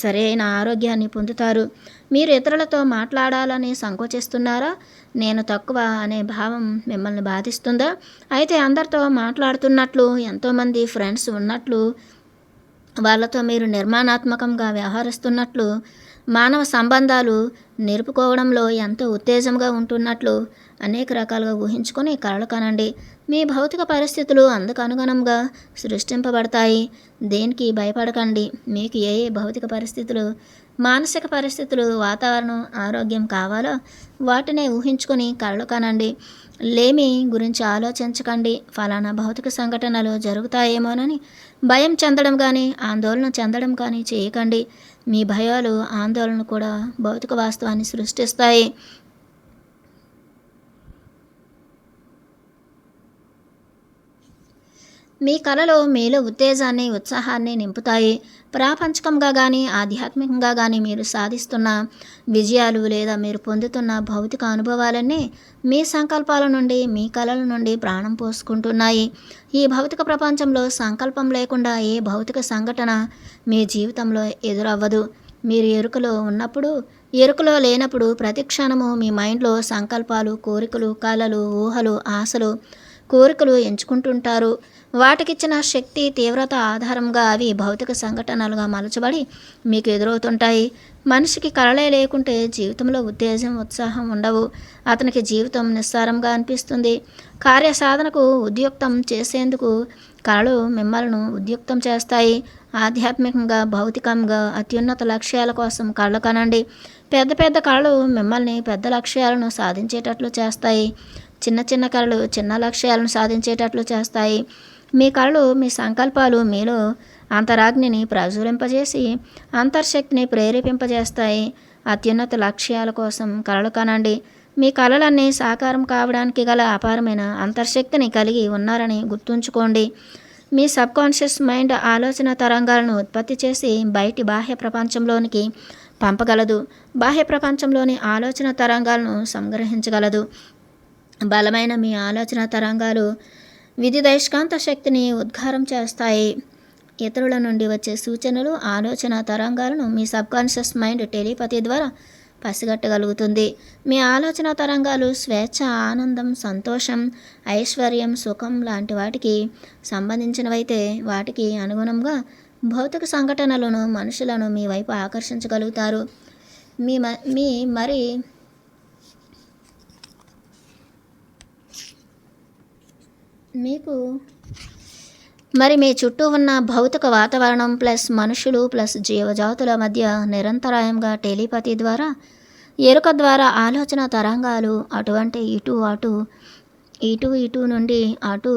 సరైన ఆరోగ్యాన్ని పొందుతారు. మీరు ఇతరులతో మాట్లాడాలని సంకోచిస్తున్నారా? నేను తక్కువ అనే భావం మిమ్మల్ని బాధిస్తుందా? అయితే అందరితో మాట్లాడుతున్నట్లు, ఎంతోమంది ఫ్రెండ్స్ ఉన్నట్లు, వాళ్ళతో మీరు నిర్మాణాత్మకంగా వ్యవహరిస్తున్నట్లు, మానవ సంబంధాలు నిలుపుకోవడంలో ఎంతో ఉత్తేజంగా ఉంటున్నట్లు అనేక రకాలుగా ఊహించుకొని కలలు కనండి. మీ భౌతిక పరిస్థితులు అందుకు అనుగుణంగా సృష్టింపబడతాయి. దేనికి భయపడకండి. మీకు ఏ భౌతిక పరిస్థితులు, మానసిక పరిస్థితులు, వాతావరణం, ఆరోగ్యం కావాలో వాటినే ఊహించుకొని కలలు కనండి. లేమి గురించి ఆలోచించకండి. ఫలానా భౌతిక సంఘటనలు జరుగుతాయేమోనని భయం చెందడం కానీ, ఆందోళన చెందడం కానీ చేయకండి. మీ భయాలు, ఆందోళన కూడా భౌతిక వాస్తవాన్ని సృష్టిస్తాయి. మీ కళలు మీలో ఉత్తేజాన్ని, ఉత్సాహాన్ని నింపుతాయి. ప్రాపంచికంగా కానీ, ఆధ్యాత్మికంగా కానీ మీరు సాధిస్తున్న విజయాలు లేదా మీరు పొందుతున్న భౌతిక అనుభవాలన్నీ మీ సంకల్పాల నుండి, మీ కళల నుండి ప్రాణం పోసుకుంటున్నాయి. ఈ భౌతిక ప్రపంచంలో సంకల్పం లేకుండా ఏ భౌతిక సంఘటన మీ జీవితంలో ఎదురవ్వదు. మీరు ఎరుకలో లేనప్పుడు ప్రతి క్షణము మీ మైండ్లో సంకల్పాలు, కోరికలు, కళలు, ఊహలు, ఆశలు, కోరికలు ఎంచుకుంటుంటారు. వాటికిచ్చిన శక్తి, తీవ్రత ఆధారంగా అవి భౌతిక సంఘటనలుగా మలచబడి మీకు ఎదురవుతుంటాయి. మనిషికి కళలే లేకుంటే జీవితంలో ఉత్తేజం, ఉత్సాహం ఉండవు. అతనికి జీవితం నిస్సారంగా అనిపిస్తుంది. కార్యసాధనకు ఉద్యుక్తం చేసేందుకు కళలు మిమ్మల్ని ఉద్యుక్తం చేస్తాయి. ఆధ్యాత్మికంగా, భౌతికంగా అత్యున్నత లక్ష్యాల కోసం కళలు కనండి. పెద్ద పెద్ద కళలు మిమ్మల్ని పెద్ద లక్ష్యాలను సాధించేటట్లు చేస్తాయి. చిన్న చిన్న కళలు చిన్న లక్ష్యాలను సాధించేటట్లు చేస్తాయి. మీ కళలు, మీ సంకల్పాలు మీలో అంతరాగ్నిని ప్రజ్వలింపజేసి అంతర్శక్తిని ప్రేరేపింపజేస్తాయి. అత్యున్నత లక్ష్యాల కోసం కలలు కనండి. మీ కలలన్నీ సాకారం కావడానికి గల అపారమైన అంతర్శక్తిని కలిగి ఉన్నారని గుర్తుంచుకోండి. మీ సబ్కాన్షియస్ మైండ్ ఆలోచన తరంగాలను ఉత్పత్తి చేసి బయటి బాహ్య ప్రపంచంలోనికి పంపగలదు. బాహ్య ప్రపంచంలోని ఆలోచన తరంగాలను సంగ్రహించగలదు. బలమైన మీ ఆలోచన తరంగాలు విద్యుదయస్కాంత శక్తిని ఉద్గారం చేస్తాయి. ఇతరుల నుండి వచ్చే సూచనలు, ఆలోచన తరంగాలను మీ సబ్కాన్షియస్ మైండ్ టెలిపతి ద్వారా పసిగట్టగలుగుతుంది. మీ ఆలోచన తరంగాలు స్వేచ్ఛ, ఆనందం, సంతోషం, ఐశ్వర్యం, సుఖం లాంటి వాటికి సంబంధించినవైతే వాటికి అనుగుణంగా భౌతిక సంఘటనలను, మనుషులను మీ వైపు ఆకర్షించగలుగుతారు. మీకు మరి మీ చుట్టూ ఉన్న భౌతిక వాతావరణం ప్లస్ మనుషులు ప్లస్ జీవజాతుల మధ్య నిరంతరాయంగా టెలిపతి ద్వారా ఎరుక ద్వారా ఆలోచన తరంగాలు అటువంటి ఇటు నుండి అటు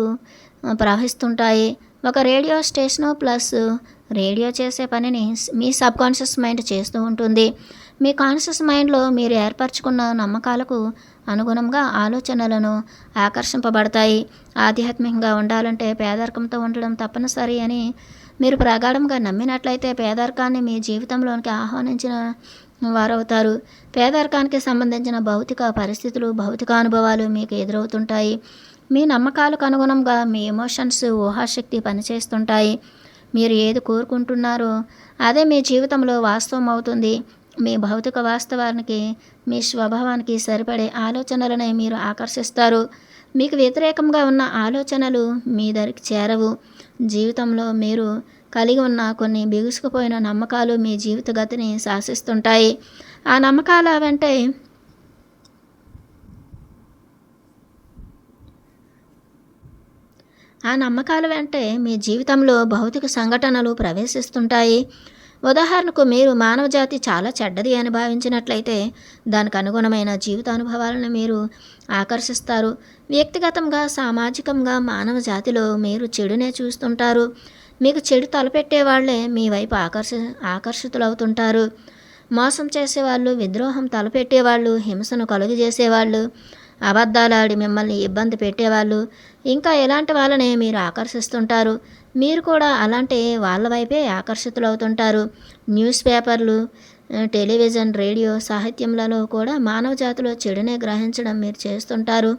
ప్రవహిస్తుంటాయి. ఒక రేడియో స్టేషను ప్లస్ రేడియో చేసే పనిని మీ సబ్కాన్షియస్ మైండ్ చేస్తూ ఉంటుంది. మీ కాన్షియస్ మైండ్లో మీరు ఏర్పరచుకున్న నమ్మకాలకు అనుగుణంగా ఆలోచనలను ఆకర్షింపబడతాయి. ఆధ్యాత్మికంగా ఉండాలంటే పేదరికంతో ఉండడం తప్పనిసరి అని మీరు ప్రగాఢంగా నమ్మినట్లయితే పేదరికాన్ని మీ జీవితంలోనికి ఆహ్వానించిన వారవుతారు. పేదరికానికి సంబంధించిన భౌతిక పరిస్థితులు, భౌతిక అనుభవాలు మీకు ఎదురవుతుంటాయి. మీ నమ్మకాలకు అనుగుణంగా మీ ఎమోషన్స్, ఊహాశక్తి పనిచేస్తుంటాయి. మీరు ఏది కోరుకుంటున్నారో అదే మీ జీవితంలో వాస్తవం అవుతుంది. మీ భౌతిక వాస్తవానికి, మీ స్వభావానికి సరిపడే ఆలోచనలనే మీరు ఆకర్షిస్తారు. మీకు వ్యతిరేకంగా ఉన్న ఆలోచనలు మీ దరికి చేరవు. జీవితంలో మీరు కలిగి ఉన్న కొన్ని బిగుసుకుపోయిన నమ్మకాలు మీ జీవిత గతిని శాసిస్తుంటాయి. ఆ నమ్మకాల వెంటే మీ జీవితంలో భౌతిక సంఘటనలు ప్రవేశిస్తుంటాయి. ఉదాహరణకు మీరు మానవజాతి చాలా చెడ్డది అని భావించినట్లయితే దానికి అనుగుణమైన జీవితానుభవాలను మీరు ఆకర్షిస్తారు. వ్యక్తిగతంగా, సామాజికంగా మానవ జాతిలో మీరు చెడునే చూస్తుంటారు. మీకు చెడు తలపెట్టే వాళ్ళే మీ వైపు ఆకర్షితులవుతుంటారు. మోసం చేసేవాళ్ళు, విద్రోహం తలపెట్టేవాళ్ళు, హింసను కలుగజేసేవాళ్ళు, అబద్ధాలాడి మిమ్మల్ని ఇబ్బంది పెట్టేవాళ్ళు, ఇంకా ఎలాంటి వాళ్ళనే మీరు ఆకర్షిస్తుంటారు. మీరు కూడా అలాంటి వాళ్ళ వైపే ఆకర్షితులవుతుంటారు. న్యూస్ పేపర్లు, టెలివిజన్, రేడియో, సాహిత్యంలలో కూడా మానవ జాతిలో చెడునే గ్రహించడం మీరు చేస్తుంటారు.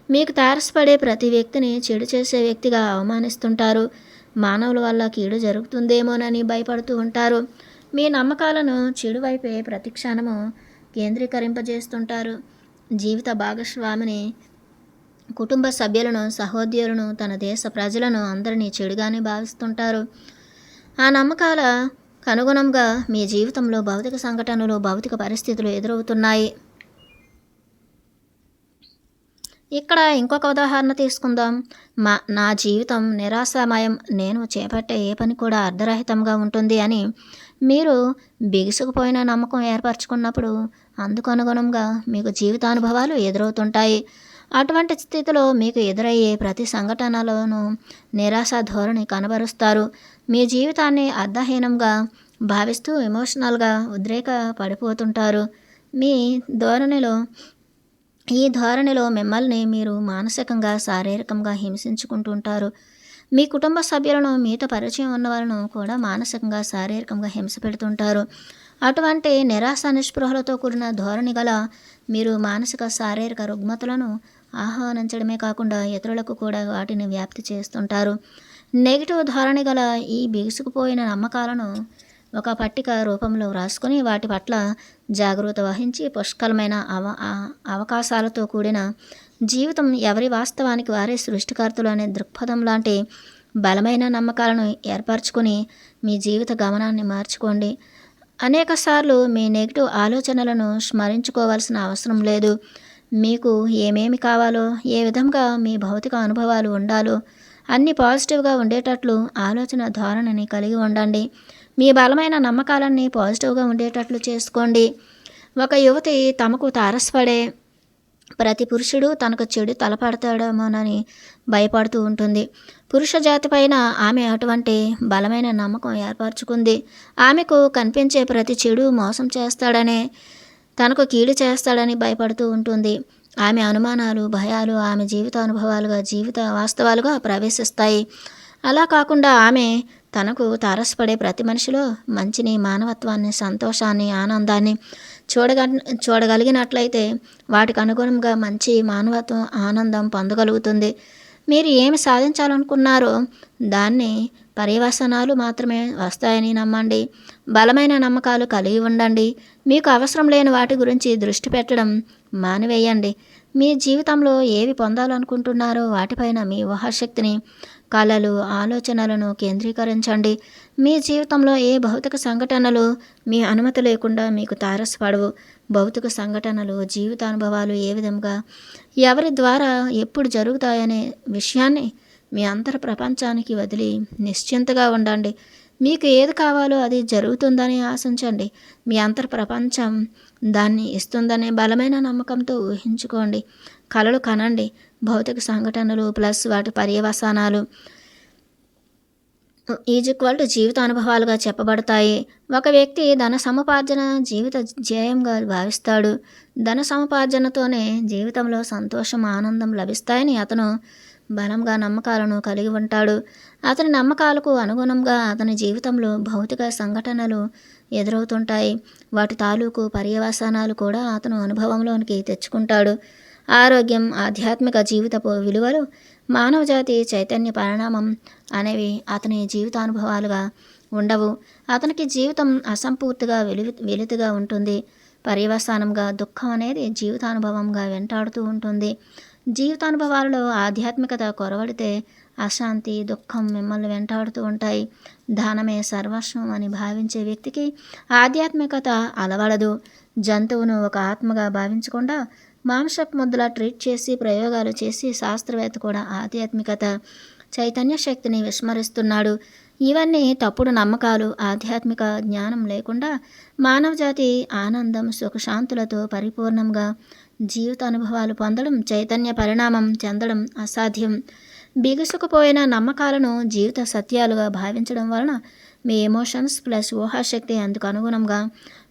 మీకు తారసపడే ప్రతి వ్యక్తిని చెడు చేసే వ్యక్తిగా అవమానిస్తుంటారు. మానవుల వల్ల కీడు జరుగుతుందేమోనని భయపడుతూ ఉంటారు. మీ నమ్మకాలను చెడు వైపే ప్రతి క్షణము కేంద్రీకరింపజేస్తుంటారు. జీవిత భాగస్వామిని, కుటుంబ సభ్యులను, సహోద్యోగులను, తన దేశ ప్రజలను అందరినీ చెడుగానే భావిస్తుంటారు. ఆ నమ్మకాలకు అనుగుణంగా మీ జీవితంలో భౌతిక సంఘటనలు, భౌతిక పరిస్థితులు ఎదురవుతున్నాయి. ఇక్కడ ఇంకొక ఉదాహరణ తీసుకుందాం. నా జీవితం నిరాశామయం, నేను చేపట్టే ఏ పని కూడా అర్ధరహితంగా ఉంటుంది అని మీరు బిగుసుకుపోయిన నమ్మకం ఏర్పరచుకున్నప్పుడు అందుకు అనుగుణంగా మీకు జీవితానుభవాలు ఎదురవుతుంటాయి. అటువంటి స్థితిలో మీకు ఎదురయ్యే ప్రతి సంఘటనలోనూ నిరాశ ధోరణి కనబరుస్తారు. మీ జీవితాన్ని అర్థహీనంగా భావిస్తూ ఎమోషనల్గా ఉద్రేక పడిపోతుంటారు. ఈ ధోరణిలో మిమ్మల్ని మీరు మానసికంగా, శారీరకంగా హింసించుకుంటుంటారు. మీ కుటుంబ సభ్యులను, మీతో పరిచయం ఉన్న వాళ్ళను కూడా మానసికంగా, శారీరకంగా హింస పెడుతుంటారు. అటువంటి నిరాశ నిస్పృహలతో కూడిన ధోరణి గల మీరు మానసిక, శారీరక రుగ్మతలను ఆహ్వానించడమే కాకుండా ఇతరులకు కూడా వాటిని వ్యాప్తి చేస్తుంటారు. నెగిటివ్ ధోరణి గల ఈ బిగుసుకుపోయిన నమ్మకాలను ఒక పట్టిక రూపంలో వ్రాసుకొని వాటి పట్ల జాగ్రత్త వహించి పుష్కలమైన అవకాశాలతో కూడిన జీవితం, ఎవరి వాస్తవానికి వారే సృష్టికర్తలు అనే దృక్పథం లాంటి బలమైన నమ్మకాలను ఏర్పరచుకొని మీ జీవిత గమనాన్ని మార్చుకోండి. అనేకసార్లు మీ నెగిటివ్ ఆలోచనలను స్మరించుకోవాల్సిన అవసరం లేదు. మీకు ఏమేమి కావాలో, ఏ విధంగా మీ భౌతిక అనుభవాలు ఉండాలో అన్నీ పాజిటివ్గా ఉండేటట్లు ఆలోచన ధోరణిని కలిగి ఉండండి. మీ బలమైన నమ్మకాలన్నీ పాజిటివ్గా ఉండేటట్లు చేసుకోండి. ఒక యువతి తమకు తారసపడే ప్రతి పురుషుడు తనకు చెడు తలపడతాడేమోనని భయపడుతూ ఉంటుంది. పురుష జాతి పైన ఆమె అటువంటి బలమైన నమ్మకం ఏర్పరచుకుంది. ఆమెకు కనిపించే ప్రతి చెడు మోసం చేస్తాడనే, తనకు కీడు చేస్తాడని భయపడుతూ ఉంటుంది. ఆమె అనుమానాలు, భయాలు ఆమె జీవితానుభవాలుగా, జీవిత వాస్తవాలుగా ప్రవేశిస్తాయి. అలా కాకుండా ఆమె తనకు తారసపడే ప్రతి మనిషిలో మంచిని, మానవత్వాన్ని, సంతోషాన్ని, ఆనందాన్ని చూడగలిగినట్లయితే వాటికి అనుగుణంగా మంచి, మానవత్వం, ఆనందం పొందగలుగుతుంది. మీరు ఏమి సాధించాలనుకున్నారో దాన్ని పర్యవసానాలు మాత్రమే వస్తాయని నమ్మండి. బలమైన నమ్మకాలు కలిగి ఉండండి. మీకు అవసరం లేని వాటి గురించి దృష్టి పెట్టడం మానివేయండి. మీ జీవితంలో ఏవి పొందాలనుకుంటున్నారో వాటిపైన మీ ఊహాశక్తిని కళలు, ఆలోచనలను కేంద్రీకరించండి. మీ జీవితంలో ఏ భౌతిక సంఘటనలు మీ అనుమతి లేకుండా మీకు తారసపడవు. భౌతిక సంఘటనలు, జీవితానుభవాలు ఏ విధంగా, ఎవరి ద్వారా, ఎప్పుడు జరుగుతాయనే విషయాన్ని మీ అంతర్ ప్రపంచానికి వదిలి నిశ్చింతగా ఉండండి. మీకు ఏది కావాలో అది జరుగుతుందని ఆశించండి. మీ అంతర్ ప్రపంచం దాన్ని ఇస్తుందనే బలమైన నమ్మకంతో ఊహించుకోండి. కలలు కనండి. భౌతిక సంఘటనలు ప్లస్ వాటి పర్యవసానాలు జీవితానుభవాలుగా చెప్పబడతాయి. ఒక వ్యక్తి ధన సముపార్జన జీవిత ధ్యేయంగా భావిస్తాడు. ధన సముపార్జనతోనే జీవితంలో సంతోషం, ఆనందం లభిస్తాయని అతను బలంగా నమ్మకాలను కలిగి ఉంటాడు. అతని నమ్మకాలకు అనుగుణంగా అతని జీవితంలో భౌతిక సంఘటనలు ఎదురవుతుంటాయి. వాటి తాలూకు పర్యవసానాలు కూడా అతను అనుభవంలోనికి తెచ్చుకుంటాడు. ఆరోగ్యం, ఆధ్యాత్మిక జీవితపు విలువలు, మానవజాతి చైతన్య పరిణామం అనేవి అతని జీవితానుభవాలుగా ఉండవు. అతనికి జీవితం అసంపూర్తిగా వెలితిగా ఉంటుంది. పర్యవసానంగా దుఃఖం అనేది జీవితానుభవంగా వెంటాడుతూ ఉంటుంది. జీవితానుభవాలలో ఆధ్యాత్మికత కొరవడితే అశాంతి, దుఃఖం మిమ్మల్ని వెంటాడుతూ ఉంటాయి. దానమే సర్వస్వం అని భావించే వ్యక్తికి ఆధ్యాత్మికత అలవడదు. జంతువును ఒక ఆత్మగా భావించకుండా మాంసపు ముద్దలా ట్రీట్ చేసి ప్రయోగాలు చేసి శాస్త్రవేత్త కూడా ఆధ్యాత్మికత చైతన్య శక్తిని విస్మరిస్తున్నాడు. ఇవన్నీ తప్పుడు నమ్మకాలు. ఆధ్యాత్మిక జ్ఞానం లేకుండా మానవజాతి ఆనందం, సుఖశాంతులతో పరిపూర్ణంగా జీవిత అనుభవాలు పొందడం, చైతన్య పరిణామం చెందడం అసాధ్యం. బిగుసుకుపోయిన నమ్మకాలను జీవిత సత్యాలుగా భావించడం వలన మీ ఎమోషన్స్ ప్లస్ ఊహాశక్తి అందుకు అనుగుణంగా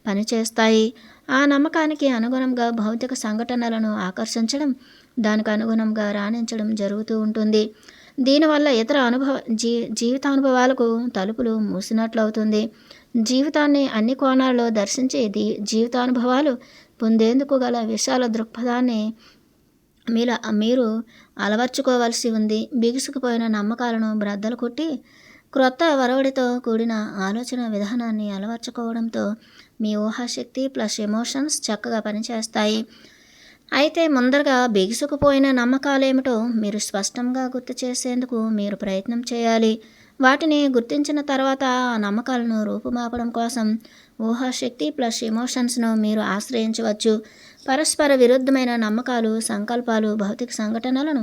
పనిచేస్తాయి. ఆ నమ్మకానికి అనుగుణంగా భౌతిక సంఘటనలను ఆకర్షించడం, దానికి అనుగుణంగా రాణించడం జరుగుతూ ఉంటుంది. దీనివల్ల ఇతర జీవితానుభవాలకు తలుపులు మూసినట్లవుతుంది. జీవితాన్ని అన్ని కోణాల్లో దర్శించే జీవితానుభవాలు పొందేందుకు గల విశాల దృక్పథాన్ని మీరు అలవర్చుకోవలసి ఉంది. బిగుసుకుపోయిన నమ్మకాలను బ్రద్దలు కొట్టి క్రొత్త వరవడితో కూడిన ఆలోచన విధానాన్ని అలవర్చుకోవడంతో మీ ఊహాశక్తి ప్లస్ ఎమోషన్స్ చక్కగా పనిచేస్తాయి. అయితే ముందరగా బిగుసుకుపోయిన నమ్మకాలేమిటో మీరు స్పష్టంగా గుర్తు చేసేందుకు మీరు ప్రయత్నం చేయాలి. వాటిని గుర్తించిన తర్వాత ఆ నమ్మకాలను రూపుమాపడం కోసం ఊహాశక్తి ప్లస్ ఎమోషన్స్ను మీరు ఆశ్రయించవచ్చు. పరస్పర విరుద్ధమైన నమ్మకాలు, సంకల్పాలు భౌతిక సంఘటనలను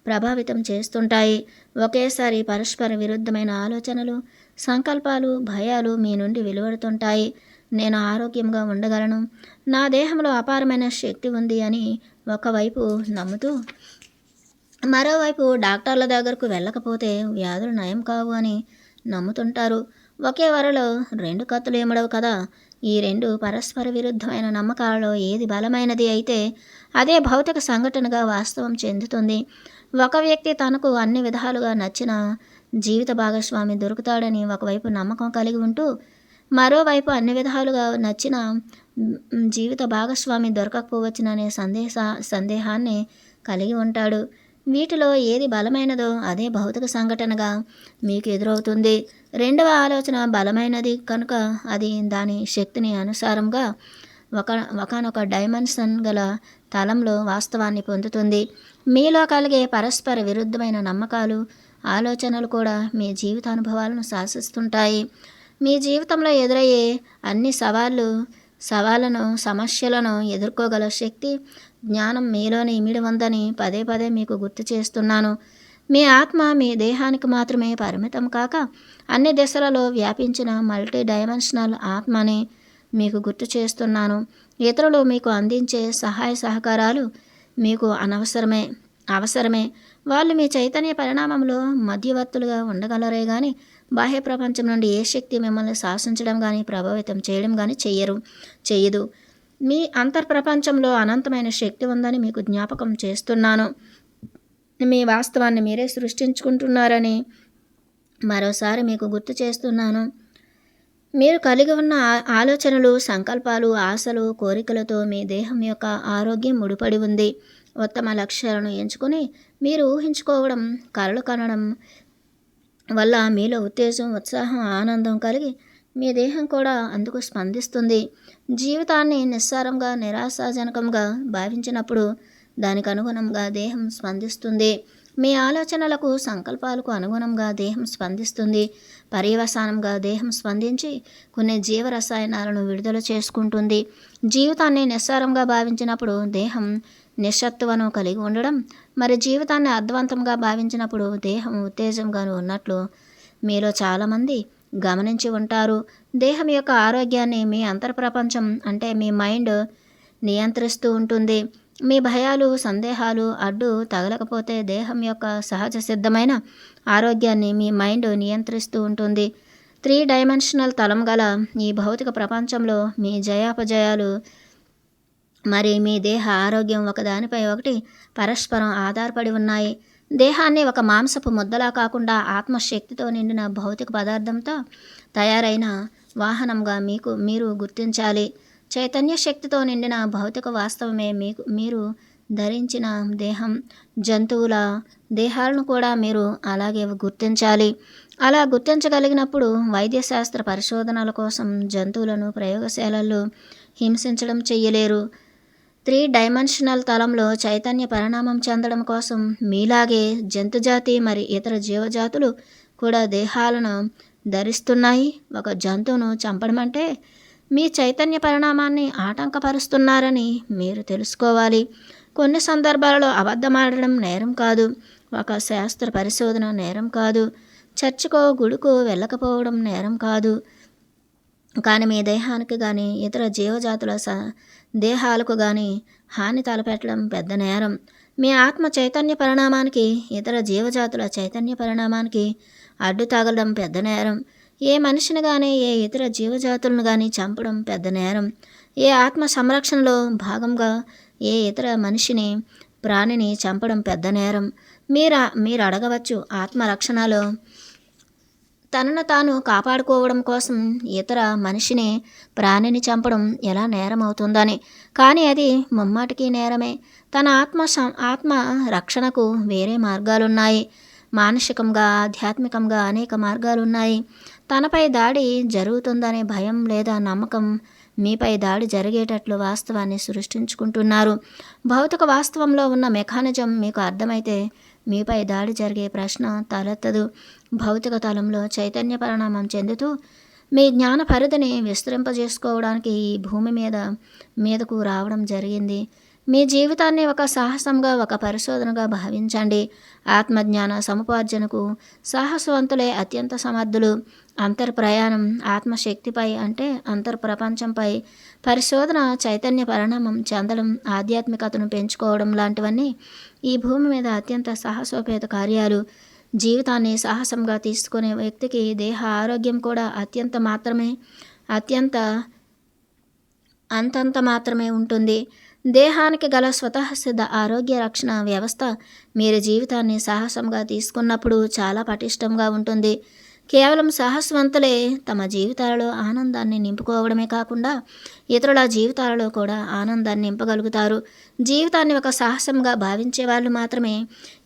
ప్రభావితం చేస్తుంటాయి. ఒకేసారి పరస్పర విరుద్ధమైన ఆలోచనలు, సంకల్పాలు, భయాలు మీ నుండి వెలువడుతుంటాయి. నేను ఆరోగ్యంగా ఉండగలను, నా దేహంలో అపారమైన శక్తి ఉంది అని ఒకవైపు నమ్ముతూ మరోవైపు డాక్టర్ల దగ్గరకు వెళ్ళకపోతే వ్యాధులు నయం కావు అని నమ్ముతుంటారు. ఒకే వరలో రెండు కత్తులు ఏమడవు కదా. ఈ రెండు పరస్పర విరుద్ధమైన నమ్మకాలలో ఏది బలమైనది అయితే అదే భౌతిక సంఘటనగా వాస్తవం చెందుతుంది. ఒక వ్యక్తి తనకు అన్ని విధాలుగా నచ్చిన జీవిత భాగస్వామి దొరుకుతాడని ఒకవైపు నమ్మకం కలిగి ఉంటూ మరోవైపు అన్ని విధాలుగా నచ్చిన జీవిత భాగస్వామి దొరకకపోవచ్చుననే సందేహాన్ని కలిగి ఉంటాడు. వీటిలో ఏది బలమైనదో అదే భౌతిక సంఘటనగా మీకు ఎదురవుతుంది. రెండవ ఆలోచన బలమైనది కనుక అది దాని శక్తిని అనుసారంగా ఒకనొక డైమెన్షన్ గల తలంలో వాస్తవాన్ని పొందుతుంది. మీలో కలిగే పరస్పర విరుద్ధమైన నమ్మకాలు, ఆలోచనలు కూడా మీ జీవితానుభవాలను శాసిస్తుంటాయి. మీ జీవితంలో ఎదురయ్యే అన్ని సవాళ్ళను, సమస్యలను ఎదుర్కోగల శక్తి, జ్ఞానం మీలోనే ఇమిడి ఉందని పదే పదే మీకు గుర్తు చేస్తున్నాను. మీ ఆత్మ మీ దేహానికి మాత్రమే పరిమితం కాక అన్ని దిశలలో వ్యాపించిన మల్టీ డైమెన్షనల్ ఆత్మని మీకు గుర్తు చేస్తున్నాను. ఇతరులు మీకు అందించే సహాయ సహకారాలు మీకు అవసరమే. వాళ్ళు మీ చైతన్య పరిణామంలో మధ్యవర్తులుగా ఉండగలరే కానీ బాహ్య ప్రపంచం నుండి ఏ శక్తి మిమ్మల్ని శాసించడం కానీ ప్రభావితం చేయడం కానీ చెయ్యదు. మీ అంతర్ప్రపంచంలో అనంతమైన శక్తి ఉందని మీకు జ్ఞాపకం చేస్తున్నాను. మీ వాస్తవాన్ని మీరే సృష్టించుకుంటున్నారని మరోసారి మీకు గుర్తు చేస్తున్నాను. మీరు కలిగి ఉన్న ఆలోచనలు, సంకల్పాలు, ఆశలు, కోరికలతో మీ దేహం యొక్క ఆరోగ్యం ముడిపడి ఉంది. ఉత్తమ లక్ష్యాలను ఎంచుకొని మీరు ఊహించుకోవడం, కలలు కనడం వల్ల మీలో ఉత్తేజం, ఉత్సాహం, ఆనందం కలిగి మీ దేహం కూడా అందుకు స్పందిస్తుంది. జీవితాన్ని నిస్సారంగా, నిరాశాజనకంగా భావించినప్పుడు దానికి అనుగుణంగా దేహం స్పందిస్తుంది. మీ ఆలోచనలకు సంకల్పాలకు అనుగుణంగా దేహం స్పందిస్తుంది. పర్యవసానంగా దేహం స్పందించి కొన్ని జీవరసాయనాలను విడుదల చేసుకుంటుంది. జీవితాన్ని నిస్సారంగా భావించినప్పుడు దేహం నిస్సత్తువను కలిగి ఉండడం, మరి జీవితాన్ని అర్థవంతంగా భావించినప్పుడు దేహం ఉత్తేజంగాను ఉన్నట్లు మీలో చాలామంది గమనించి ఉంటారు. దేహం యొక్క ఆరోగ్యాన్ని మీ అంతర్ప్రపంచం అంటే మీ మైండ్ నియంత్రిస్తూ ఉంటుంది. మీ భయాలు, సందేహాలు అడ్డు తగలకపోతే దేహం యొక్క సహజ సిద్ధమైన ఆరోగ్యాన్ని మీ మైండ్ నియంత్రిస్తూ ఉంటుంది. 3 డైమెన్షనల్ తలం గల ఈ భౌతిక ప్రపంచంలో మీ జయాపజయాలు మరి మీ దేహ ఆరోగ్యం ఒకదానిపై ఒకటి పరస్పరం ఆధారపడి ఉన్నాయి. దేహాన్ని ఒక మాంసపు ముద్దలా కాకుండా ఆత్మశక్తితో నిండిన భౌతిక పదార్థంతో తయారైన వాహనంగా మీరు గుర్తించాలి. చైతన్య శక్తితో నిండిన భౌతిక వాస్తవమే మీరు ధరించిన దేహం. జంతువుల దేహాలను కూడా మీరు అలాగే గుర్తించాలి. అలా గుర్తించగలిగినప్పుడు వైద్యశాస్త్ర పరిశోధనల కోసం జంతువులను ప్రయోగశాలల్లో హింసించడం చెయ్యలేరు. 3 డైమెన్షనల్ తలంలో చైతన్య పరిణామం చెందడం కోసం మీలాగే జంతుజాతి మరి ఇతర జీవజాతులు కూడా దేహాలను ధరిస్తున్నాయి. ఒక జంతువును చంపడం అంటే మీ చైతన్య పరిణామాన్ని ఆటంకపరుస్తున్నారని మీరు తెలుసుకోవాలి. కొన్ని సందర్భాలలో అబద్ధమాడడం నేరం కాదు. ఒక శాస్త్ర పరిశోధన నేరం కాదు. చర్చికో గుడికో వెళ్ళకపోవడం నేరం కాదు. కానీ మీ దేహానికి కానీ ఇతర జీవజాతుల దేహాలకు కానీ హాని తలపెట్టడం పెద్ద నేరం. మీ ఆత్మ చైతన్య పరిణామానికి ఇతర జీవజాతుల చైతన్య పరిణామానికి అడ్డు తగలడం పెద్ద నేరం. ఏ మనిషిని కానీ ఏ ఇతర జీవజాతులను కానీ చంపడం పెద్ద నేరం. ఏ ఆత్మ సంరక్షణలో భాగంగా ఏ ఇతర మనిషిని ప్రాణిని చంపడం పెద్ద నేరం. మీరు అడగవచ్చు, ఆత్మరక్షణలో తనను తాను కాపాడుకోవడం కోసం ఇతర మనిషిని ప్రాణిని చంపడం ఎలా నేరం అవుతుందని. కానీ అది ముమ్మాటికి నేరమే. తన ఆత్మ రక్షణకు వేరే మార్గాలున్నాయి. మానసికంగా, ఆధ్యాత్మికంగా అనేక మార్గాలున్నాయి. తనపై దాడి జరుగుతుందనే భయం లేదా నమ్మకం మీపై దాడి జరిగేటట్లు వాస్తవాన్ని సృష్టించుకుంటున్నారు. భౌతిక వాస్తవంలో ఉన్న మెకానిజం మీకు అర్థమైతే మీపై దాడి జరిగే ప్రశ్న తలెత్తదు. భౌతిక తలంలో చైతన్య పరిణామం చెందుతూ మీ జ్ఞాన పరిధిని విస్తరింపజేసుకోవడానికి ఈ భూమి మీదకు రావడం జరిగింది. మీ జీవితాన్ని ఒక సాహసంగా, ఒక పరిశోధనగా భావించండి. ఆత్మజ్ఞాన సముపార్జనకు సాహసవంతులే అత్యంత సమర్థులు. అంతర్ప్రయాణం, ఆత్మశక్తిపై అంటే అంతర్ప్రపంచంపై పరిశోధన, చైతన్య పరిణామం చెందడం, ఆధ్యాత్మికతను పెంచుకోవడం లాంటివన్నీ ఈ భూమి మీద అత్యంత సాహసోపేత కార్యాలు. జీవితాన్ని సాహసంగా తీసుకునే వ్యక్తికి దేహ ఆరోగ్యం కూడా అంతంత మాత్రమే ఉంటుంది. దేహానికి గల స్వతఃసిద్ధ ఆరోగ్య రక్షణ వ్యవస్థ మీరు జీవితాన్ని సాహసంగా తీసుకున్నప్పుడు చాలా పటిష్టంగా ఉంటుంది. కేవలం సాహసవంతులే తమ జీవితాలలో ఆనందాన్ని నింపుకోవడమే కాకుండా ఇతరుల జీవితాలలో కూడా ఆనందాన్ని నింపగలుగుతారు. జీవితాన్ని ఒక సాహసంగా భావించే వాళ్ళు మాత్రమే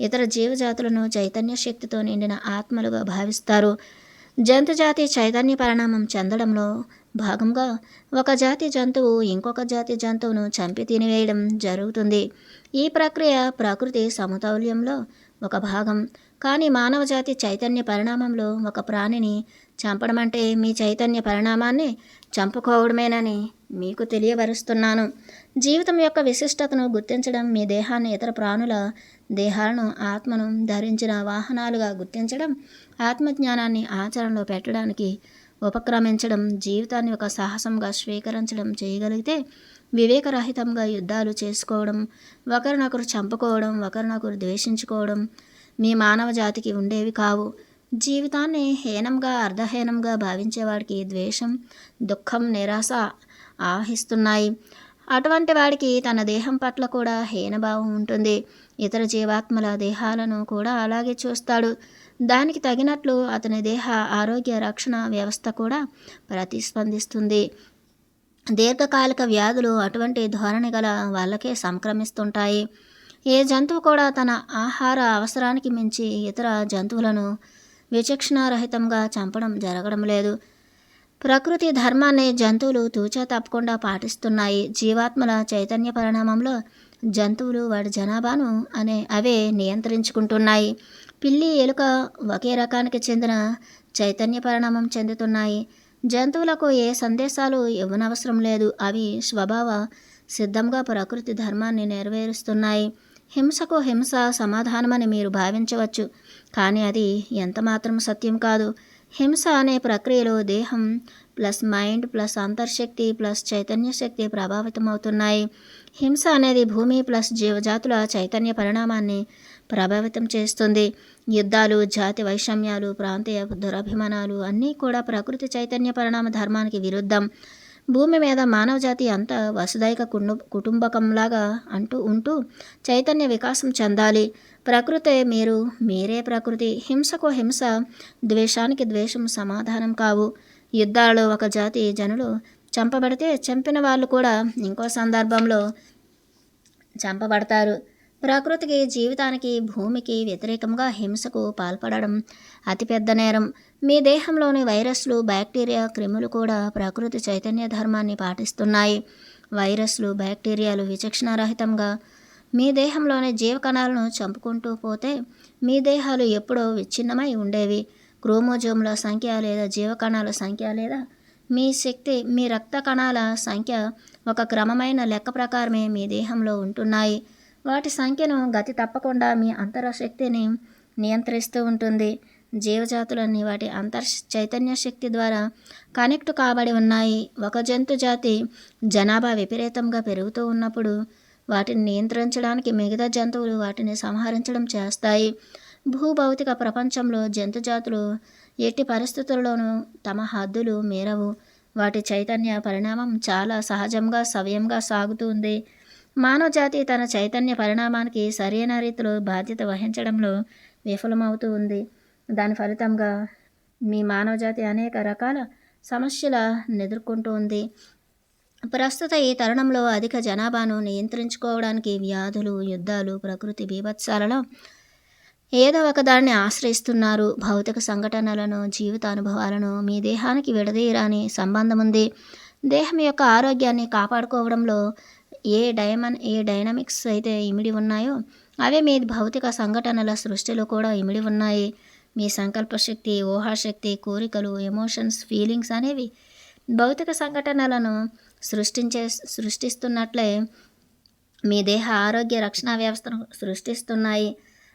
ఇతర జీవజాతులను చైతన్య శక్తితో నిండిన ఆత్మలుగా భావిస్తారు. జంతుజాతి చైతన్య పరిణామం చెందడంలో భాగంగా ఒక జాతి జంతువు ఇంకొక జాతి జంతువును చంపి తినివేయడం జరుగుతుంది. ఈ ప్రక్రియ ప్రకృతి సమతౌల్యంలో ఒక భాగం. కానీ మానవ జాతి చైతన్య పరిణామంలో ఒక ప్రాణిని చంపడం అంటే మీ చైతన్య పరిణామాన్ని చంపుకోవడమేనని మీకు తెలియవరుస్తున్నాను. జీవితం యొక్క విశిష్టతను గుర్తించడం, మీ దేహాన్ని ఇతర ప్రాణుల దేహాలను, ఆత్మను ధరించిన వాహనాలుగా గుర్తించడం, ఆత్మజ్ఞానాన్ని ఆచరణలో పెట్టడానికి ఉపక్రమించడం, జీవితాన్ని ఒక సాహసంగా స్వీకరించడం చేయగలిగితే వివేకరహితంగా యుద్ధాలు చేసుకోవడం, ఒకరినొకరు చంపుకోవడం, ఒకరినొకరు ద్వేషించుకోవడం మీ మానవ జాతికి ఉండేవి కావు. జీవితాన్ని హీనంగా, అర్ధహీనంగా భావించేవాడికి ద్వేషం, దుఃఖం, నిరాశ ఆహిస్తున్నాయి. అటువంటి వాడికి తన దేహం పట్ల కూడా హీనభావం ఉంటుంది. ఇతర జీవాత్మల దేహాలను కూడా అలాగే చూస్తాడు. దానికి తగినట్లు అతని దేహ ఆరోగ్య రక్షణ వ్యవస్థ కూడా ప్రతిస్పందిస్తుంది. దీర్ఘకాలిక వ్యాధులు అటువంటి ధోరణి గల వాళ్ళకే సంక్రమిస్తుంటాయి. ఏ జంతువు కూడా తన ఆహార అవసరానికి మించి ఇతర జంతువులను విచక్షణారహితంగా చంపడం జరగడం లేదు. ప్రకృతి ధర్మాన్ని జంతువులు తూచా తప్పకుండా పాటిస్తున్నాయి. జీవాత్మల చైతన్య పరిణామంలో జంతువులు వాటి జనాభాను అవే నియంత్రించుకుంటున్నాయి. పిల్లి, ఎలుక ఒకే రకానికి చెందిన చైతన్య పరిణామం చెందుతున్నాయి. జంతువులకు ఏ సందేశాలు ఇవ్వనవసరం లేదు. అవి స్వభావ సిద్ధంగా ప్రకృతి ధర్మాన్ని నెరవేరుస్తున్నాయి. హింసకు హింస సమాధానమని మీరు భావించవచ్చు, కానీ అది ఎంతమాత్రం సత్యం కాదు. హింస అనే ప్రక్రియలో దేహం ప్లస్ మైండ్ ప్లస్ అంతర్శక్తి ప్లస్ చైతన్య శక్తి ప్రభావితమవుతున్నాయి. హింస అనేది భూమి ప్లస్ జీవజాతుల చైతన్య పరిణామాన్ని ప్రభావితం చేస్తుంది. యుద్ధాలు, జాతి వైషమ్యాలు, ప్రాంతీయ దురభిమానాలు అన్నీ కూడా ప్రకృతి చైతన్య పరిణామ ధర్మానికి విరుద్ధం. భూమి మీద మానవజాతి అంతా వసుదైక కుటుంబకంలాగా ఉంటూ చైతన్య వికాసం చెందాలి. ప్రకృతే మీరు, మీరే ప్రకృతి. హింసకు హింస, ద్వేషానికి ద్వేషం సమాధానం కావు. యుద్ధాలలో ఒక జాతి జనులు చంపబడితే చంపిన వాళ్ళు కూడా ఇంకో సందర్భంలో చంపబడతారు. ప్రకృతికి, జీవితానికి, భూమికి వ్యతిరేకంగా హింసకు పాల్పడడం అతిపెద్ద నేరం. మీ దేహంలోని వైరస్లు, బ్యాక్టీరియా, క్రిములు కూడా ప్రకృతి చైతన్య ధర్మాన్ని పాటిస్తున్నాయి. వైరస్లు, బ్యాక్టీరియాలు విచక్షణారహితంగా మీ దేహంలోని జీవకణాలను చంపుకుంటూ పోతే మీ దేహాలు ఎప్పుడో విచ్ఛిన్నమై ఉండేవి. క్రోమోజోముల సంఖ్య లేదా జీవకణాల సంఖ్య లేదా మీ రక్త కణాల సంఖ్య ఒక క్రమమైన లెక్క ప్రకారమే మీ దేహంలో ఉంటున్నాయి. వాటి సంఖ్యను గతి తప్పకుండా మీ అంతరశక్తిని నియంత్రిస్తూ ఉంటుంది. జీవజాతులన్నీ వాటి చైతన్య శక్తి ద్వారా కనెక్ట్ కాబడి ఉన్నాయి. ఒక జంతు జాతి జనాభా విపరీతంగా పెరుగుతూ ఉన్నప్పుడు వాటిని నియంత్రించడానికి మిగతా జంతువులు వాటిని సంహరించడం చేస్తాయి. భూభౌతిక ప్రపంచంలో జంతుజాతులు ఎట్టి పరిస్థితుల్లోనూ తమ హద్దులు మీరవు. వాటి చైతన్య పరిణామం చాలా సహజంగా, సవ్యంగా సాగుతుంది. మానవజాతి తన చైతన్య పరిణామానికి సరైన రీతిలో బాధ్యత వహించడంలో విఫలమవుతూ ఉంది. దాని ఫలితంగా మీ మానవజాతి అనేక రకాల సమస్యలను ఎదుర్కొంటూ ఉంది. ప్రస్తుత ఈ తరుణంలో అధిక జనాభాను నియంత్రించుకోవడానికి వ్యాధులు, యుద్ధాలు, ప్రకృతి బీభత్సాలలో ఏదో ఒక దాన్ని ఆశ్రయిస్తున్నారు. భౌతిక సంఘటనలను, జీవితానుభవాలను మీ దేహానికి విడదీయరాని సంబంధం ఉంది. దేహం యొక్క ఆరోగ్యాన్ని కాపాడుకోవడంలో ఏ డైనమిక్స్ అయితే ఇమిడి ఉన్నాయో అవే మీ భౌతిక సంఘటనల సృష్టిలో కూడా ఇమిడి ఉన్నాయి. మీ సంకల్పశక్తి, ఊహాశక్తి, కోరికలు, ఎమోషన్స్, ఫీలింగ్స్ అనేవి భౌతిక సంఘటనలను సృష్టిస్తున్నట్లే మీ దేహ ఆరోగ్య రక్షణ వ్యవస్థను సృష్టిస్తున్నాయి.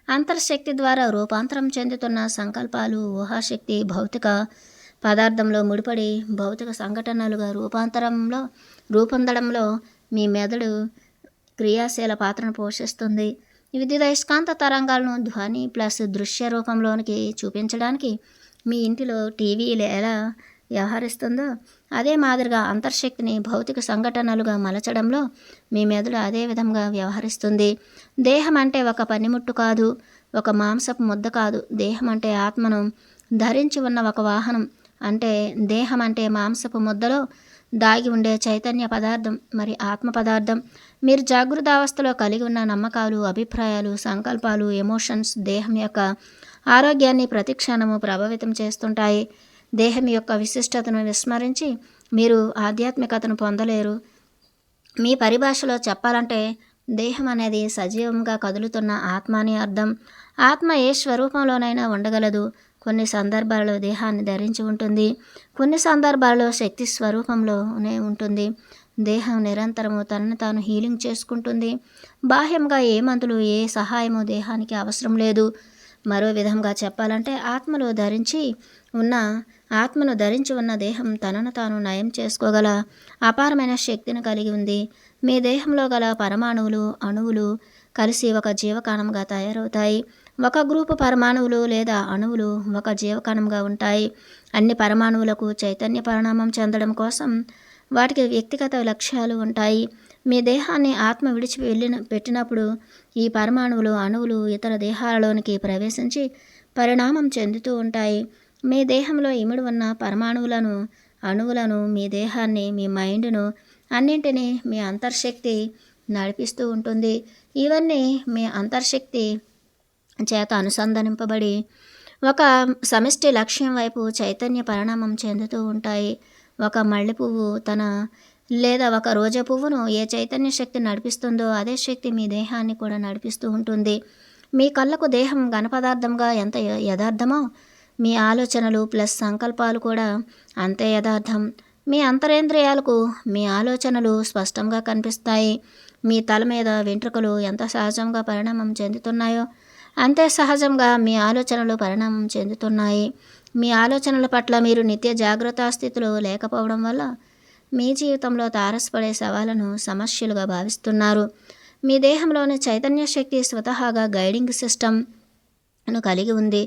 అంతర్శక్తి ద్వారా రూపాంతరం చెందుతున్న సంకల్పాలు, ఊహాశక్తి భౌతిక పదార్థంలో ముడిపడి భౌతిక సంఘటనలుగా రూపొందడంలో మీ మెదడు క్రియాశీల పాత్రను పోషిస్తుంది. విద్యుదయస్కాంత తరంగాలను ధ్వని ప్లస్ దృశ్య రూపంలోనికి చూపించడానికి మీ ఇంటిలో టీవీ ఎలా వ్యవహరిస్తుందో అదే మాదిరిగా అంతర్శక్తిని భౌతిక సంఘటనలుగా మలచడంలో మీ మెదడు అదే విధంగా వ్యవహరిస్తుంది. దేహం అంటే ఒక పనిముట్టు కాదు, ఒక మాంసపు ముద్ద కాదు. దేహం అంటే ఆత్మను ధరించి ఉన్న ఒక వాహనం. అంటే దేహం అంటే మాంసపు ముద్దలో దాగి ఉండే చైతన్య పదార్థం, మరి ఆత్మ పదార్థం. మీరు జాగృతావస్థలో కలిగి ఉన్న నమ్మకాలు, అభిప్రాయాలు, సంకల్పాలు, ఎమోషన్స్ దేహం యొక్క ఆరోగ్యాన్ని ప్రతిక్షణము ప్రభావితం చేస్తుంటాయి. దేహం యొక్క విశిష్టతను విస్మరించి మీరు ఆధ్యాత్మికతను పొందలేరు. మీ పరిభాషలో చెప్పాలంటే దేహం అనేది సజీవంగా కదులుతున్న ఆత్మ అని అర్థం. ఆత్మ ఏ స్వరూపంలోనైనా ఉండగలదు. కొన్ని సందర్భాల్లో దేహాన్ని ధరించి ఉంటుంది, కొన్ని సందర్భాల్లో శక్తి స్వరూపంలోనే ఉంటుంది. దేహం నిరంతరము తనను తాను హీలింగ్ చేసుకుంటుంది. బాహ్యంగా ఏ మందులు, ఏ సహాయము దేహానికి అవసరం లేదు. మరో విధంగా చెప్పాలంటే ఆత్మను ధరించి ఉన్న దేహం తనను తాను నయం చేసుకోగల అపారమైన శక్తిని కలిగి ఉంది. మీ దేహంలో గల పరమాణువులు, అణువులు కలిసి ఒక జీవకణంగా తయారవుతాయి. ఒక గ్రూపు పరమాణువులు లేదా అణువులు ఒక జీవకణంగా ఉంటాయి. అన్ని పరమాణువులకు చైతన్య పరిణామం చెందడం కోసం వాటికి వ్యక్తిగత లక్ష్యాలు ఉంటాయి. మీ దేహాన్ని ఆత్మ పెట్టినప్పుడు ఈ పరమాణువులు, అణువులు ఇతర దేహాలలోనికి ప్రవేశించి పరిణామం చెందుతూ ఉంటాయి. మీ దేహంలో ఇమిడి ఉన్న పరమాణువులను, అణువులను, మీ దేహాన్ని, మీ మైండ్ను అన్నింటినీ మీ అంతర్శక్తి నడిపిస్తూ ఉంటుంది. ఇవన్నీ మీ అంతర్శక్తి చేత అనుసంధానింపబడి ఒక సమిష్టి లక్ష్యం వైపు చైతన్య పరిణామం చెందుతూ ఉంటాయి. ఒక మల్లెపువ్వు తన లేదా ఒక రోజా పువ్వును ఏ చైతన్య శక్తి నడిపిస్తుందో అదే శక్తి మీ దేహాన్ని కూడా నడిపిస్తూ ఉంటుంది. మీ కళ్ళకు దేహం ఘనపదార్థంగా ఎంత యథార్థమో మీ ఆలోచనలు ప్లస్ సంకల్పాలు కూడా అంతే యథార్థం. మీ అంతరేంద్రియాలకు మీ ఆలోచనలు స్పష్టంగా కనిపిస్తాయి. మీ తల మీద వెంట్రుకలు ఎంత సహజంగా పరిణామం చెందుతున్నాయో అంతే సహజంగా మీ ఆలోచనలు పరిణామం చెందుతున్నాయి. మీ ఆలోచనల పట్ల మీరు నిత్య జాగ్రత్త స్థితిలో లేకపోవడం వల్ల మీ జీవితంలో తారసపడే సవాళ్లను సమస్యలుగా భావిస్తున్నారు. మీ దేహంలోని చైతన్య శక్తి స్వతహాగా గైడింగ్ సిస్టమ్ను కలిగి ఉంది.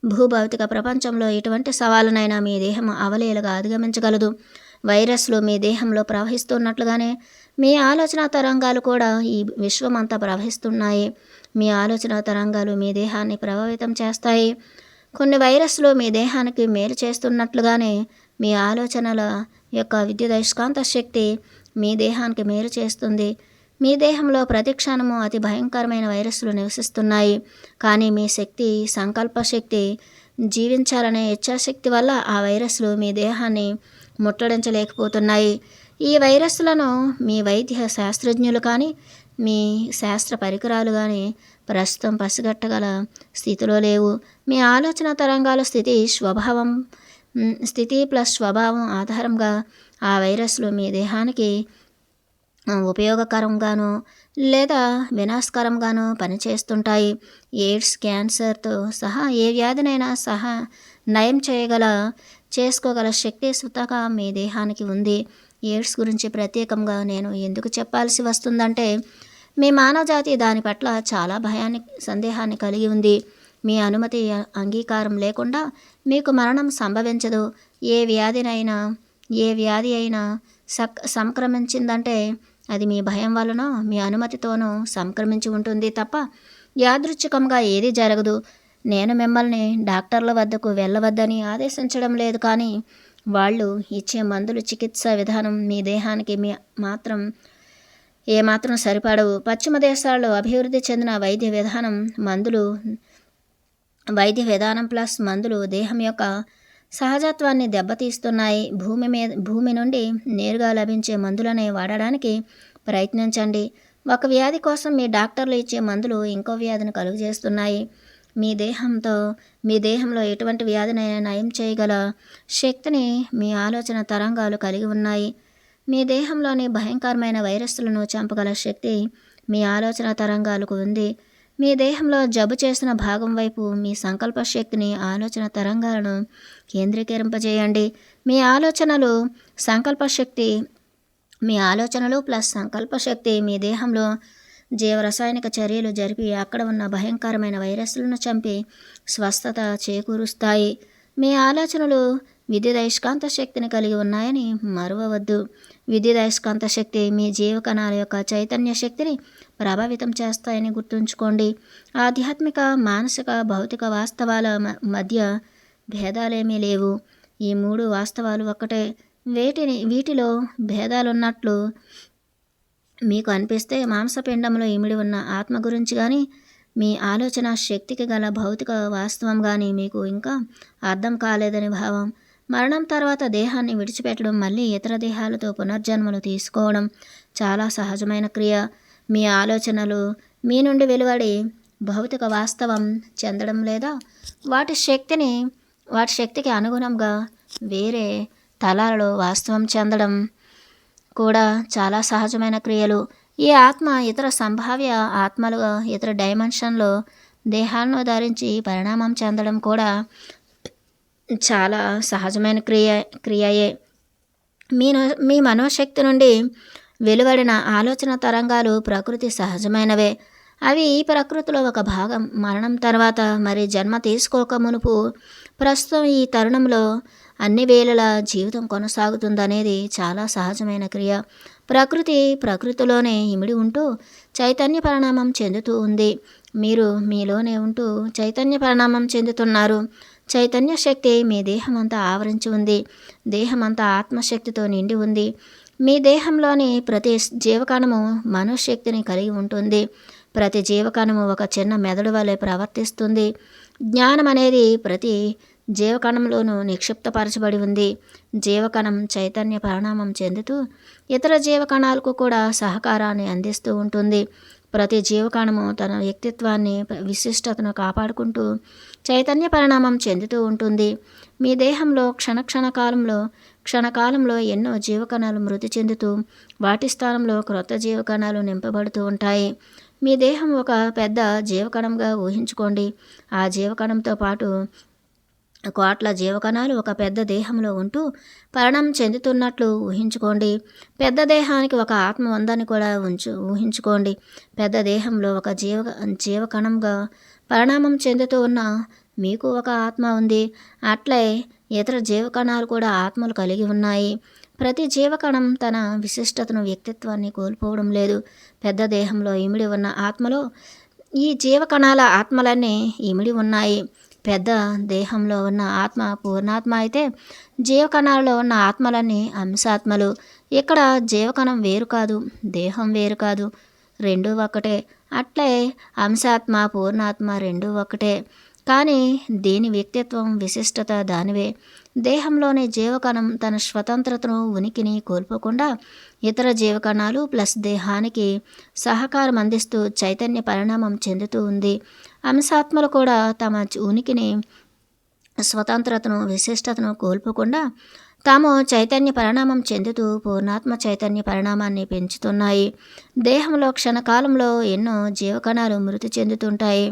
భూభౌతిక ప్రపంచంలో ఎటువంటి సవాలునైనా మీ దేహం అవలీలగా అధిగమించగలదు. వైరస్లు మీ దేహంలో ప్రవహిస్తున్నట్లుగానే మీ ఆలోచన తరంగాలు కూడా ఈ విశ్వమంతా ప్రవహిస్తున్నాయి. మీ ఆలోచన తరంగాలు మీ దేహాన్ని ప్రభావితం చేస్తాయి. కొన్ని వైరస్లు మీ దేహానికి మేలు చేస్తున్నట్లుగానే మీ ఆలోచనల యొక్క విద్యుదయస్కాంత శక్తి మీ దేహానికి మేలు చేస్తుంది. మీ దేహంలో ప్రతి క్షణము అతి భయంకరమైన వైరస్లు నివసిస్తున్నాయి. కానీ మీ శక్తి, సంకల్ప శక్తి, జీవించాలనే ఇచ్ఛాశక్తి వల్ల ఆ వైరస్లు మీ దేహాన్ని ముట్టడించలేకపోతున్నాయి. ఈ వైరస్లను మీ వైద్య శాస్త్రజ్ఞులు కానీ మీ శాస్త్ర పరికరాలు కానీ ప్రస్తుతం పసిగట్టగల స్థితిలో లేవు. మీ ఆలోచన తరంగాల స్థితి ప్లస్ స్వభావం ఆధారంగా ఆ వైరస్లు మీ దేహానికి ఉపయోగకరంగానో లేదా వినాశకరంగానో పనిచేస్తుంటాయి. ఎయిడ్స్, క్యాన్సర్తో సహా ఏ వ్యాధినైనా నయం చేసుకోగల శక్తి స్వతహాగా మీ దేహానికి ఉంది. ఎయిడ్స్ గురించి ప్రత్యేకంగా నేను ఎందుకు చెప్పాల్సి వస్తుందంటే మీ మానవజాతి దాని పట్ల చాలా సందేహాన్ని కలిగి ఉంది. మీ అనుమతి, అంగీకారం లేకుండా మీకు మరణం సంభవించదు. ఏ వ్యాధి అయినా సంక్రమించిందంటే అది మీ భయం వలనో మీ అనుమతితోనో సంక్రమించి ఉంటుంది తప్ప యాదృచ్ఛికంగా ఏదీ జరగదు. నేను మిమ్మల్ని డాక్టర్ల వద్దకు వెళ్ళవద్దని ఆదేశించడం లేదు, కానీ వాళ్ళు ఇచ్చే మందులు, చికిత్సా విధానం మీ దేహానికి ఏమాత్రం సరిపడవు. పశ్చిమ దేశాల్లో అభివృద్ధి చెందిన వైద్య విధానం ప్లస్ మందులు దేహం యొక్క సహజత్వాన్ని దెబ్బతీస్తున్నాయి. భూమి నుండి నేరుగా లభించే మందులనే వాడడానికి ప్రయత్నించండి. ఒక వ్యాధి కోసం మీ డాక్టర్లు ఇచ్చే మందులు ఇంకో వ్యాధిని కలుగజేస్తున్నాయి. మీ దేహంలో ఎటువంటి వ్యాధినైనా నయం చేయగల శక్తిని మీ ఆలోచన తరంగాలు కలిగి ఉన్నాయి. మీ దేహంలోని భయంకరమైన వైరస్లను చంపగల శక్తి మీ ఆలోచన తరంగాలకు ఉంది. మీ దేహంలో జబ్బు చేసిన భాగం వైపు మీ సంకల్ప శక్తిని, ఆలోచన తరంగాలను కేంద్రీకరింపజేయండి. మీ ఆలోచనలు ప్లస్ సంకల్ప శక్తి మీ దేహంలో జీవరసాయనిక చర్యలు జరిపి అక్కడ ఉన్న భయంకరమైన వైరస్లను చంపి స్వస్థత చేకూరుస్తాయి. మీ ఆలోచనలు విద్యుదయస్కాంత శక్తిని కలిగి ఉన్నాయని మరువవద్దు. విద్యుదయస్కాంత శక్తి మీ జీవకణాల యొక్క చైతన్య శక్తిని ప్రభావితం చేస్తాయని గుర్తుంచుకోండి. ఆధ్యాత్మిక, మానసిక, భౌతిక వాస్తవాల మధ్య భేదాలేమీ లేవు. ఈ మూడు వాస్తవాలు ఒక్కటే. వీటిలో భేదాలున్నట్లు మీకు అనిపిస్తే మాంసపిండంలో ఇమిడి ఉన్న ఆత్మ గురించి కానీ మీ ఆలోచన శక్తికి గల భౌతిక వాస్తవం కానీ మీకు ఇంకా అర్థం కాలేదని భావం. మరణం తర్వాత దేహాన్ని విడిచిపెట్టడం, మళ్ళీ ఇతర దేహాలతో పునర్జన్మలు తీసుకోవడం చాలా సహజమైన క్రియ. మీ ఆలోచనలు మీ నుండి వెలువడి భౌతిక వాస్తవం చెందడం లేదా వాటి శక్తికి అనుగుణంగా వేరే తలాలలో వాస్తవం చెందడం కూడా చాలా సహజమైన క్రియలు. ఈ ఆత్మ ఇతర సంభావ్య ఆత్మలుగా ఇతర డైమెన్షన్లో దేహాలను ధరించి పరిణామం చెందడం కూడా చాలా సహజమైన క్రియయే. మీ మనోశక్తి నుండి వెలువడిన ఆలోచన తరంగాలు ప్రకృతి సహజమైనవే. అవి ఈ ప్రకృతిలో ఒక భాగం. మరణం తర్వాత మరి జన్మ తీసుకోక మునుపు ప్రస్తుతం ఈ తరుణంలో అన్ని వేళలా జీవితం కొనసాగుతుందనేది చాలా సహజమైన క్రియ. ప్రకృతిలోనే ఇమిడి ఉంటూ చైతన్య పరిణామం చెందుతూ ఉంది. మీరు మీలోనే ఉంటూ చైతన్య పరిణామం చెందుతున్నారు. చైతన్య శక్తి మీ దేహమంతా ఆవరించి ఉంది. దేహమంతా ఆత్మశక్తితో నిండి ఉంది. మీ దేహంలోని ప్రతి జీవకణము మనోశక్తిని కలిగి ఉంటుంది. ప్రతి జీవకణము ఒక చిన్న మెదడు వలె ప్రవర్తిస్తుంది. జ్ఞానం అనేది ప్రతి జీవకణంలోనూ నిక్షిప్తపరచబడి ఉంది. జీవకణం చైతన్య పరిణామం చెందుతూ ఇతర జీవకణాలకు కూడా సహకారాన్ని అందిస్తూ ఉంటుంది. ప్రతి జీవకణము తన వ్యక్తిత్వాన్ని విశిష్టతను కాపాడుకుంటూ చైతన్య పరిణామం చెందుతూ ఉంటుంది. మీ దేహంలో క్షణకాలంలో ఎన్నో జీవకణాలు మృతి చెందుతూ వాటి స్థానంలో క్రొత్త జీవకణాలు నింపబడుతూ ఉంటాయి. మీ దేహం ఒక పెద్ద జీవకణంగా ఊహించుకోండి. ఆ జీవకణంతో పాటు కోట్ల జీవకణాలు ఒక పెద్ద దేహంలో ఉంటూ పరిణామం చెందుతున్నట్లు ఊహించుకోండి. పెద్ద దేహానికి ఒక ఆత్మ ఉందని కూడా ఊహించుకోండి. పెద్ద దేహంలో ఒక జీవకణంగా పరిణామం చెందుతూ ఉన్న మీకు ఒక ఆత్మ ఉంది. అట్లే ఇతర జీవకణాలు కూడా ఆత్మలు కలిగి ఉన్నాయి. ప్రతి జీవకణం తన విశిష్టతను వ్యక్తిత్వాన్ని కోల్పోవడం లేదు. పెద్ద దేహంలో ఇమిడి ఉన్న ఆత్మలో ఈ జీవకణాల ఆత్మలన్నీ ఇమిడి ఉన్నాయి. పెద్ద దేహంలో ఉన్న ఆత్మ పూర్ణాత్మ అయితే జీవకణాలలో ఉన్న ఆత్మలన్నీ అంశాత్మలు. ఇక్కడ జీవకణం వేరు కాదు, దేహం వేరు కాదు, రెండూ ఒక్కటే. అట్లే అంశాత్మ పూర్ణాత్మ రెండూ ఒక్కటే. కానీ దీని వ్యక్తిత్వం విశిష్టత దానివే. దేహంలోని జీవకణం తన స్వతంత్రతను ఉనికిని కోల్పోకుండా ఇతర జీవకణాలు ప్లస్ దేహానికి సహకారం అందిస్తూ చైతన్య పరిణామం చెందుతూ ఉంది. అంశాత్మలు కూడా తమ ఉనికిని స్వతంత్రతను విశిష్టతను కోల్పోకుండా తాము చైతన్య పరిణామం చెందుతూ పూర్ణాత్మ చైతన్య పరిణామాన్ని పెంచుతున్నాయి. దేహంలో క్షణకాలంలో ఎన్నో జీవకణాలు మృతి చెందుతుంటాయి.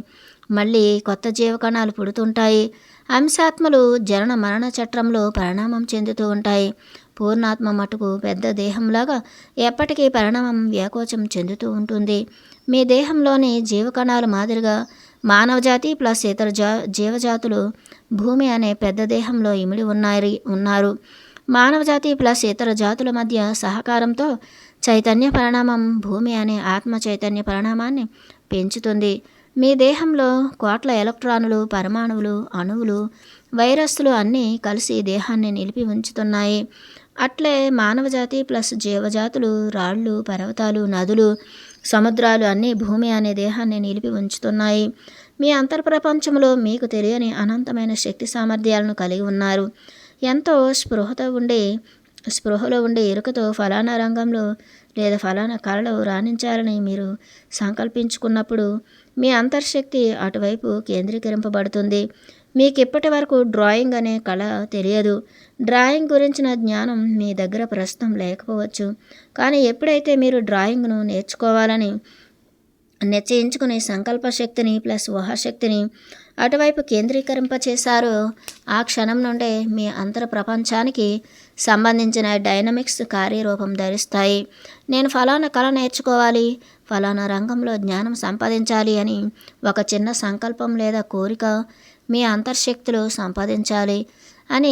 మళ్ళీ కొత్త జీవకణాలు పుడుతుంటాయి. అంశాత్మలు జనన మరణ చట్రంలో పరిణామం చెందుతూ ఉంటాయి. పూర్ణాత్మ మటుకు పెద్ద దేహంలాగా ఎప్పటికీ పరిణామం వ్యాకోచం చెందుతూ ఉంటుంది. మీ దేహంలోని జీవకణాల మాదిరిగా మానవజాతి ప్లస్ ఇతర జీవజాతులు భూమి అనే పెద్ద దేహంలో ఇమిడి ఉన్నారు. మానవజాతి ప్లస్ ఇతర జాతుల మధ్య సహకారంతో చైతన్య పరిణామం భూమి అనే ఆత్మ చైతన్య పరిణామాన్ని పెంచుతుంది. మీ దేహంలో కోట్ల ఎలక్ట్రానులు, పరమాణువులు, అణువులు, వైరస్లు అన్నీ కలిసి దేహాన్ని నిలిపి ఉంచుతున్నాయి. అట్లే మానవజాతి ప్లస్ జీవజాతులు, రాళ్ళు, పర్వతాలు, నదులు, సముద్రాలు అన్నీ భూమి అనే దేహాన్ని నిలిపి ఉంచుతున్నాయి. మీ అంతర్ప్రపంచంలో మీకు తెలియని అనంతమైన శక్తి సామర్థ్యాలను కలిగి ఉన్నారు. ఎంతో స్పృహలో ఉండే ఎరుకతో ఫలానా రంగంలో లేదా ఫలానా కళలో రాణించాలని మీరు సంకల్పించుకున్నప్పుడు మీ అంతర్శక్తి అటువైపు కేంద్రీకరింపబడుతుంది. మీకు ఇప్పటి వరకు డ్రాయింగ్ అనే కళ తెలియదు. డ్రాయింగ్ గురించిన జ్ఞానం మీ దగ్గర ప్రస్తుతం లేకపోవచ్చు. కానీ ఎప్పుడైతే మీరు డ్రాయింగ్ను నేర్చుకోవాలని నిశ్చయించుకుని సంకల్ప శక్తిని ప్లస్ ఊహాశక్తిని అటువైపు కేంద్రీకరింపచేశారో ఆ క్షణం నుండే మీ అంతర ప్రపంచానికి సంబంధించిన డైనమిక్స్ కార్యరూపం ధరిస్తాయి. నేను ఫలానా కళ నేర్చుకోవాలి, ఫలానా రంగంలో జ్ఞానం సంపాదించాలి అని ఒక చిన్న సంకల్పం లేదా కోరిక మీ అంతర్శక్తిలో సంపాదించాలి అని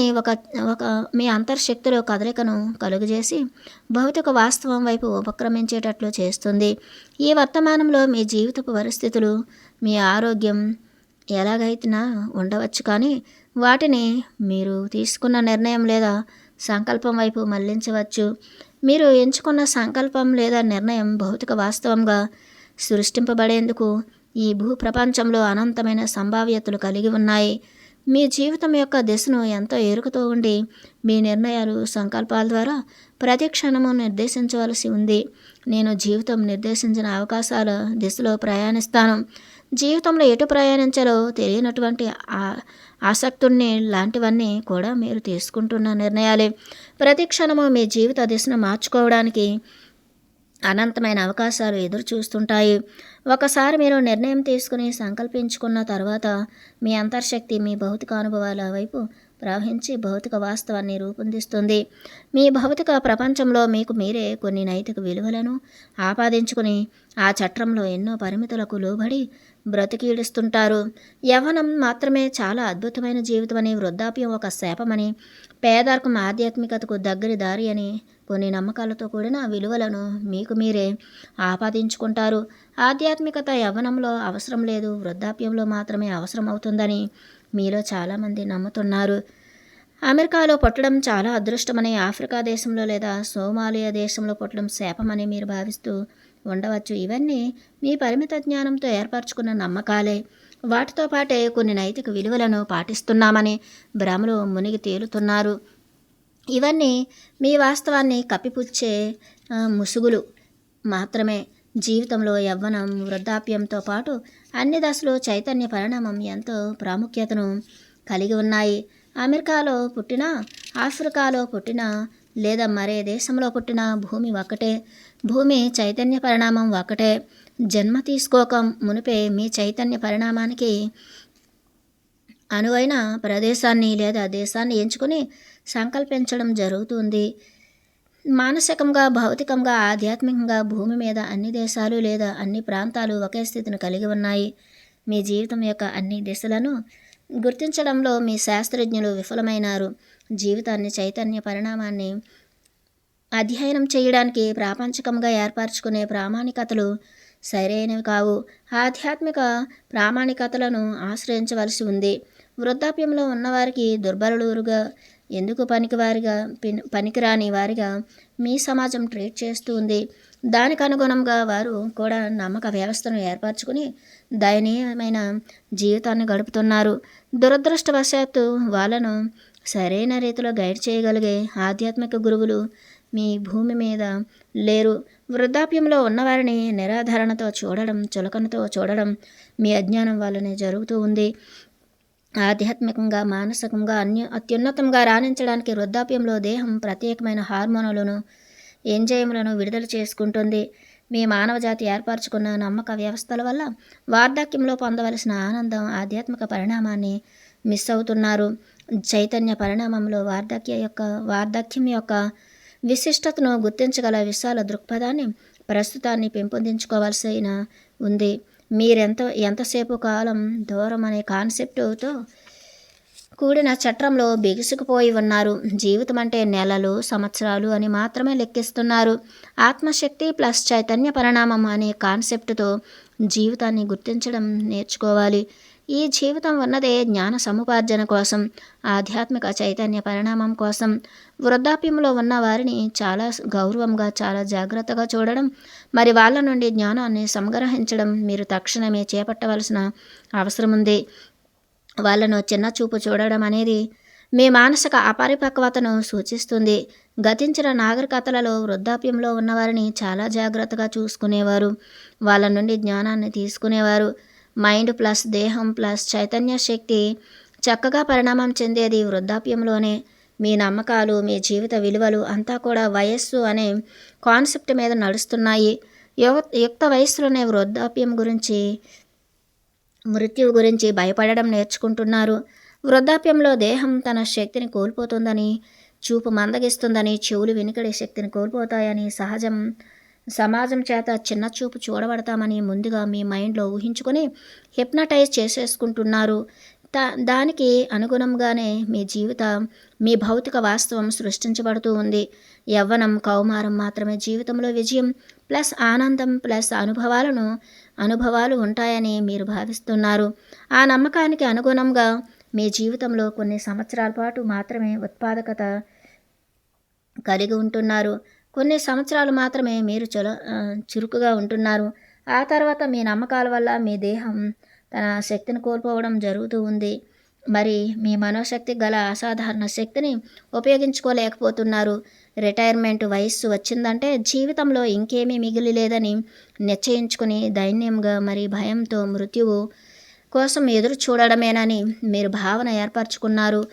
మీ అంతర్శక్తిలో కదలికను కలుగజేసి భౌతిక వాస్తవం వైపు ఉపక్రమించేటట్లు చేస్తుంది. ఈ వర్తమానంలో మీ జీవితపు పరిస్థితులు, మీ ఆరోగ్యం ఎలాగైనా ఉండవచ్చు, కానీ వాటిని మీరు తీసుకున్న నిర్ణయం లేదా సంకల్పం వైపు మళ్లించవచ్చు. మీరు ఎంచుకున్న సంకల్పం లేదా నిర్ణయం భౌతిక వాస్తవంగా సృష్టింపబడేందుకు ఈ భూప్రపంచంలో అనంతమైన సంభావ్యతలు కలిగి ఉన్నాయి. మీ జీవితం యొక్క దిశను ఎంతో ఎరుకతో ఉండి మీ నిర్ణయాలు, సంకల్పాల ద్వారా ప్రతి క్షణము నిర్దేశించవలసి ఉంది. నేను జీవితం నిర్దేశించిన అవకాశాల దిశలో ప్రయాణిస్తాను. జీవితంలో ఎటు ప్రయాణించాలో తెలియనటువంటి ఆసక్తుల్ని లాంటివన్నీ కూడా మీరు తీసుకుంటున్న నిర్ణయాలే. ప్రతి క్షణము మీ జీవిత దిశను మార్చుకోవడానికి అనంతమైన అవకాశాలు ఎదురు చూస్తుంటాయి. ఒకసారి మీరు నిర్ణయం తీసుకుని సంకల్పించుకున్న తర్వాత మీ అంతర్శక్తి మీ భౌతిక అనుభవాల వైపు ప్రవహించి భౌతిక వాస్తవాన్ని రూపొందిస్తుంది. మీ భౌతిక ప్రపంచంలో మీకు మీరే కొన్ని నైతిక విలువలను ఆపాదించుకుని ఆ చట్రంలో ఎన్నో పరిమితులకు లోబడి బ్రతికీడుస్తుంటారు. యవ్వనం మాత్రమే చాలా అద్భుతమైన జీవితమని, వృద్ధాప్యం ఒక శాపమని, పేదరికం ఆధ్యాత్మికతకు దగ్గరి దారి అని కొన్ని నమ్మకాలతో కూడిన విలువలను మీకు మీరే ఆపాదించుకుంటారు. ఆధ్యాత్మికత యవ్వనంలో అవసరం లేదు, వృద్ధాప్యంలో మాత్రమే అవసరం అవుతుందని మీలో చాలామంది నమ్ముతున్నారు. అమెరికాలో పుట్టడం చాలా అదృష్టమని, ఆఫ్రికా దేశంలో లేదా సోమాలియా దేశంలో పుట్టడం శాపమని మీరు భావిస్తూ ఉండవచ్చు. ఇవన్నీ మీ పరిమిత జ్ఞానంతో ఏర్పరచుకున్న నమ్మకాలే. వాటితో పాటే కొన్ని నైతిక విలువలను పాటిస్తున్నామని భ్రమలో మునిగి తేలుతున్నారు. ఇవన్నీ మీ వాస్తవాన్ని కప్పిపుచ్చే ముసుగులు మాత్రమే. జీవితంలో యవ్వనం, వృద్ధాప్యంతో పాటు అన్ని దశలు చైతన్య పరిణామం ఎంతో ప్రాముఖ్యతను కలిగి ఉన్నాయి. అమెరికాలో పుట్టినా, ఆఫ్రికాలో పుట్టినా లేదా మరే దేశంలో పుట్టిన భూమి ఒక్కటే. భూమి చైతన్య పరిణామం ఒక్కటే. జన్మ తీసుకోక మునిపే మీ చైతన్య పరిణామానికి అనువైన ప్రదేశాన్ని లేదా దేశాన్ని ఎంచుకుని సంకల్పించడం జరుగుతుంది. మానసికంగా, భౌతికంగా, ఆధ్యాత్మికంగా భూమి మీద అన్ని దేశాలు లేదా అన్ని ప్రాంతాలు ఒకే స్థితిని కలిగి ఉన్నాయి. మీ జీవితం యొక్క అన్ని దిశలను గుర్తించడంలో మీ శాస్త్రజ్ఞులు విఫలమైనారు. జీవితాన్ని చైతన్య పరిణామాన్ని అధ్యయనం చేయడానికి ప్రాపంచికంగా ఏర్పరచుకునే ప్రామాణికతలు సరైనవి కావు. ఆధ్యాత్మిక ప్రామాణికతలను ఆశ్రయించవలసి ఉంది. వృద్ధాప్యంలో ఉన్నవారికి దుర్బలులుగా, ఎందుకు పనికిరాని వారిగా మీ సమాజం ట్రీట్ చేస్తూ ఉంది. దానికి అనుగుణంగా వారు కూడా నమ్మక వ్యవస్థను ఏర్పరచుకుని దయనీయమైన జీవితాన్ని గడుపుతున్నారు. దురదృష్టవశాత్తు వాళ్ళను సరైన రీతిలో గైడ్ చేయగలిగే ఆధ్యాత్మిక గురువులు మీ భూమి మీద లేరు. వృద్ధాప్యంలో ఉన్నవారిని నిరాధారణతో చూడడం, చులకనతో చూడడం మీ అజ్ఞానం వల్లనే జరుగుతూ ఉంది. ఆధ్యాత్మికంగా, మానసికంగా అత్యున్నతంగా రాణించడానికి వృద్ధాప్యంలో దేహం ప్రత్యేకమైన హార్మోనులను, ఎంజైములను విడుదల చేసుకుంటుంది. మీ మానవజాతి ఏర్పరచుకున్న నమ్మక వ్యవస్థల వల్ల వార్ధక్యంలో పొందవలసిన ఆనందం, ఆధ్యాత్మిక పరిణామాన్ని మిస్ అవుతున్నారు. చైతన్య పరిణామంలో వార్ధక్యం యొక్క విశిష్టతను గుర్తించగల విశాల దృక్పథాన్ని, ప్రస్తుతాన్ని పెంపొందించుకోవాల్సి ఉంది. ఎంతసేపు కాలం దూరం అనే కాన్సెప్టుతో కూడిన చట్రంలో బిగుసుకుపోయి ఉన్నారు. జీవితం అంటే నెలలు, సంవత్సరాలు అని మాత్రమే లెక్కిస్తున్నారు. ఆత్మశక్తి ప్లస్ చైతన్య పరిణామం అనే కాన్సెప్టుతో జీవితాన్ని గుర్తించడం నేర్చుకోవాలి. ఈ జీవితం ఉన్నదే జ్ఞాన సముపార్జన కోసం, ఆధ్యాత్మిక చైతన్య పరిణామం కోసం. వృద్ధాప్యంలో ఉన్న వారిని చాలా గౌరవంగా, చాలా జాగ్రత్తగా చూడడం, మరి వాళ్ళ నుండి జ్ఞానాన్ని సంగ్రహించడం మీరు తక్షణమే చేపట్టవలసిన అవసరం ఉంది. వాళ్ళను చిన్న చూపు చూడడం అనేది మీ మానసిక అపరిపక్వతను సూచిస్తుంది. గతించిన నాగరికతలలో వృద్ధాప్యంలో ఉన్నవారిని చాలా జాగ్రత్తగా చూసుకునేవారు. వాళ్ళ నుండి జ్ఞానాన్ని తీసుకునేవారు. మైండ్ ప్లస్ దేహం ప్లస్ చైతన్య శక్తి చక్కగా పరిణామం చెందేది వృద్ధాప్యంలోనే. మీ నమ్మకాలు, మీ జీవిత విలువలు అంతా కూడా వయస్సు అనే కాన్సెప్ట్ మీద నడుస్తున్నాయి. యుక్త వయస్సులోనే వృద్ధాప్యం గురించి, మృత్యువు గురించి భయపడడం నేర్చుకుంటున్నారు. వృద్ధాప్యంలో దేహం తన శక్తిని కోల్పోతుందని, చూపు మందగిస్తుందని, చెవులు వినికిడి శక్తిని కోల్పోతాయని, సమాజం చేత చిన్న చూపు చూడబడతామని ముందుగా మీ మైండ్లో ఊహించుకొని హిప్నటైజ్ చేసేసుకుంటున్నారు. దానికి అనుగుణంగానే మీ భౌతిక వాస్తవం సృష్టించబడుతూ ఉంది. యవ్వనం, కౌమారం మాత్రమే జీవితంలో విజయం ప్లస్ ఆనందం ప్లస్ అనుభవాలు ఉంటాయని మీరు భావిస్తున్నారు. ఆ నమ్మకానికి అనుగుణంగా మీ జీవితంలో కొన్ని సంవత్సరాల పాటు మాత్రమే ఉత్పాదకత కలిగి ఉంటున్నారు. కొన్ని సంవత్సరాలు మాత్రమే మీరు చురుకుగా ఉంటున్నారు. ఆ తర్వాత మీ నమ్మకాల వల్ల మీ దేహం తన శక్తిని కోల్పోవడం జరుగుతూ ఉంది. మరి మీ మనోశక్తి గల అసాధారణ శక్తిని ఉపయోగించుకోలేకపోతున్నారు. రిటైర్మెంట్ వయస్సు వచ్చిందంటే జీవితంలో ఇంకేమీ మిగిలి లేదని నిశ్చయించుకుని దైన్యంగా మరి భయంతో మృత్యువు కోసం ఎదురు చూడడమేనని మీరు భావన ఏర్పరచుకున్నారు.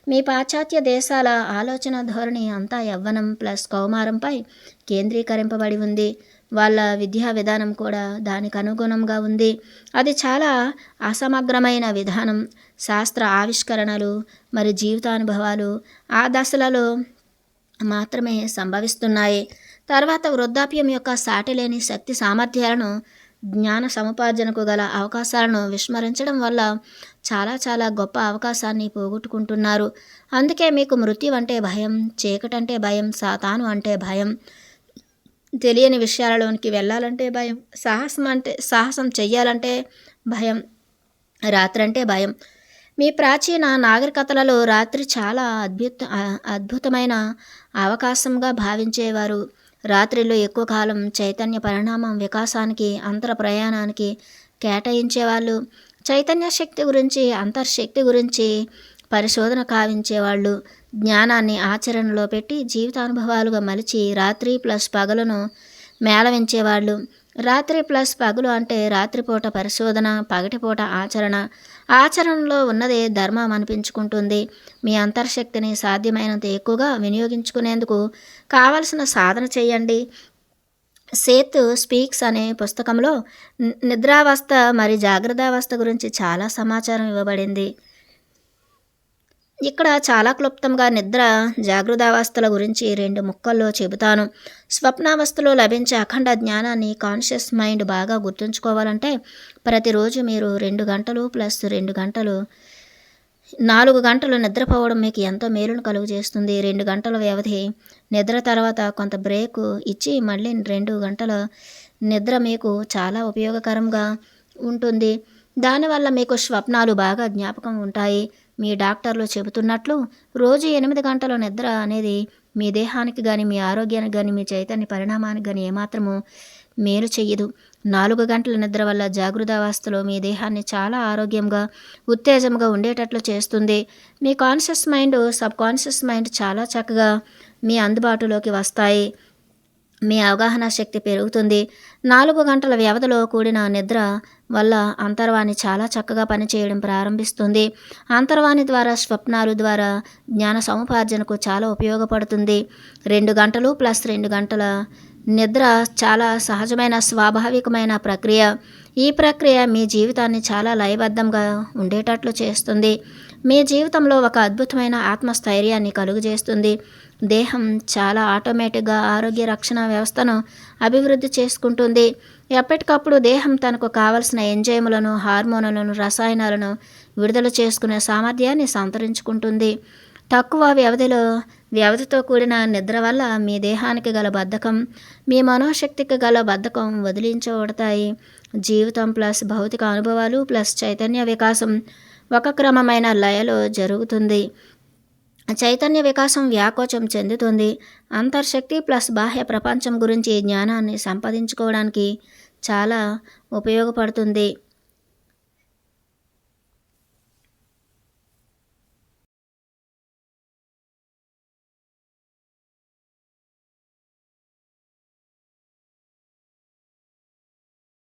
మీ పాశ్చాత్య దేశాల ఆలోచన ధోరణి అంతా యవ్వనం ప్లస్ కౌమారంపై కేంద్రీకరింపబడి ఉంది. వాళ్ళ విద్యా విధానం కూడా దానికి అనుగుణంగా ఉంది. అది చాలా అసమగ్రమైన విధానం. శాస్త్ర ఆవిష్కరణలు మరి జీవితానుభవాలు ఆ దశలలో మాత్రమే సంభవిస్తున్నాయి. తర్వాత వృద్ధాప్యం యొక్క సాటిలేని శక్తి సామర్థ్యాలను, జ్ఞాన సముపార్జనకు గల అవకాశాలను విస్మరించడం వల్ల చాలా గొప్ప అవకాశాన్ని పోగొట్టుకుంటున్నారు. అందుకే మీకు మృత్యు అంటే భయం, చీకటంటే భయం, సాతాను అంటే భయం, తెలియని విషయాలలోనికి వెళ్ళాలంటే భయం, సాహసం చెయ్యాలంటే భయం, రాత్రంటే భయం. మీ ప్రాచీన నాగరికతలలో రాత్రి చాలా అద్భుతమైన అవకాశంగా భావించేవారు. రాత్రిలో ఎక్కువ కాలం చైతన్య పరిణామం వికాసానికి, అంతర ప్రయాణానికి కేటాయించేవాళ్ళు. చైతన్య శక్తి గురించి, అంతర్శక్తి గురించి పరిశోధన కావించేవాళ్ళు, జ్ఞానాన్ని ఆచరణలో పెట్టి జీవితానుభవాలుగా మలిచి రాత్రి ప్లస్ పగలను మేళవించేవాళ్ళు. రాత్రి ప్లస్ పగలు అంటే రాత్రిపూట పరిశోధన, పగటిపూట ఆచరణ. ఆచరణలో ఉన్నదే ధర్మం అనిపించుకుంటుంది. మీ అంతర్శక్తిని సాధ్యమైనంత ఎక్కువగా వినియోగించుకునేందుకు కావలసిన సాధన చేయండి. సేత్ స్పీక్స్ అనే పుస్తకంలో నిద్రావస్థ మరి జాగ్రత్తావస్థ గురించి చాలా సమాచారం ఇవ్వబడింది. ఇక్కడ చాలా క్లుప్తంగా నిద్ర, జాగృతావస్థల గురించి 2 ముక్కల్లో చెబుతాను. స్వప్నావస్థలో లభించే అఖండ జ్ఞానాన్ని కాన్షియస్ మైండ్ బాగా గుర్తుంచుకోవాలంటే ప్రతిరోజు మీరు 2 గంటలు ప్లస్ 2 గంటలు 4 గంటలు నిద్రపోవడం మీకు ఎంతో మేలును కలుగజేస్తుంది. 2 గంటల వ్యవధి నిద్ర తర్వాత కొంత బ్రేక్ ఇచ్చి మళ్ళీ 2 గంటల నిద్ర మీకు చాలా ఉపయోగకరంగా ఉంటుంది. దానివల్ల మీకు స్వప్నాలు బాగా జ్ఞాపకం ఉంటాయి. మీ డాక్టర్లు చెబుతున్నట్లు రోజు 8 గంటల నిద్ర అనేది మీ దేహానికి కానీ, మీ ఆరోగ్యానికి కానీ, మీ చైతన్య పరిణామానికి కానీ ఏమాత్రము మేలు చెయ్యదు. 4 గంటల నిద్ర వల్ల జాగృతావస్థలో మీ దేహాన్ని చాలా ఆరోగ్యంగా, ఉత్తేజంగా ఉండేటట్లు చేస్తుంది. మీ conscious mind, subconscious mind చాలా చక్కగా మీ అందుబాటులోకి వస్తాయి. మీ అవగాహన శక్తి పెరుగుతుంది. 4 గంటల వ్యవధిలో కూడిన నిద్ర వల్ల అంతర్వాణి చాలా చక్కగా పనిచేయడం ప్రారంభిస్తుంది. అంతర్వాణి ద్వారా, స్వప్నాలు ద్వారా జ్ఞాన సముపార్జనకు చాలా ఉపయోగపడుతుంది. 2 గంటలు ప్లస్ 2 గంటల నిద్ర చాలా సహజమైన, స్వాభావికమైన ప్రక్రియ. ఈ ప్రక్రియ మీ జీవితాన్ని చాలా లయబద్ధంగా ఉండేటట్లు చేస్తుంది. మీ జీవితంలో ఒక అద్భుతమైన ఆత్మస్థైర్యాన్ని కలుగజేస్తుంది. దేహం చాలా ఆటోమేటిక్గా ఆరోగ్య రక్షణ వ్యవస్థను అభివృద్ధి చేసుకుంటుంది. ఎప్పటికప్పుడు దేహం తనకు కావలసిన ఎంజైములను, హార్మోనులను, రసాయనాలను విడుదల చేసుకునే సామర్థ్యాన్ని సంతరించుకుంటుంది. తక్కువ వ్యవధితో కూడిన నిద్ర వల్ల మీ దేహానికి గల బద్ధకం, మీ మనోశక్తికి గల బద్ధకం వదిలించబడతాయి. జీవితం ప్లస్ భౌతిక అనుభవాలు ప్లస్ చైతన్య వికాసం ఒక క్రమమైన లయలో జరుగుతుంది. చైతన్య వికాసం వ్యాకోచం చెందుతుంది. అంతర్శక్తి ప్లస్ బాహ్య ప్రపంచం గురించి జ్ఞానాన్ని సంపాదించుకోవడానికి చాలా ఉపయోగపడుతుంది.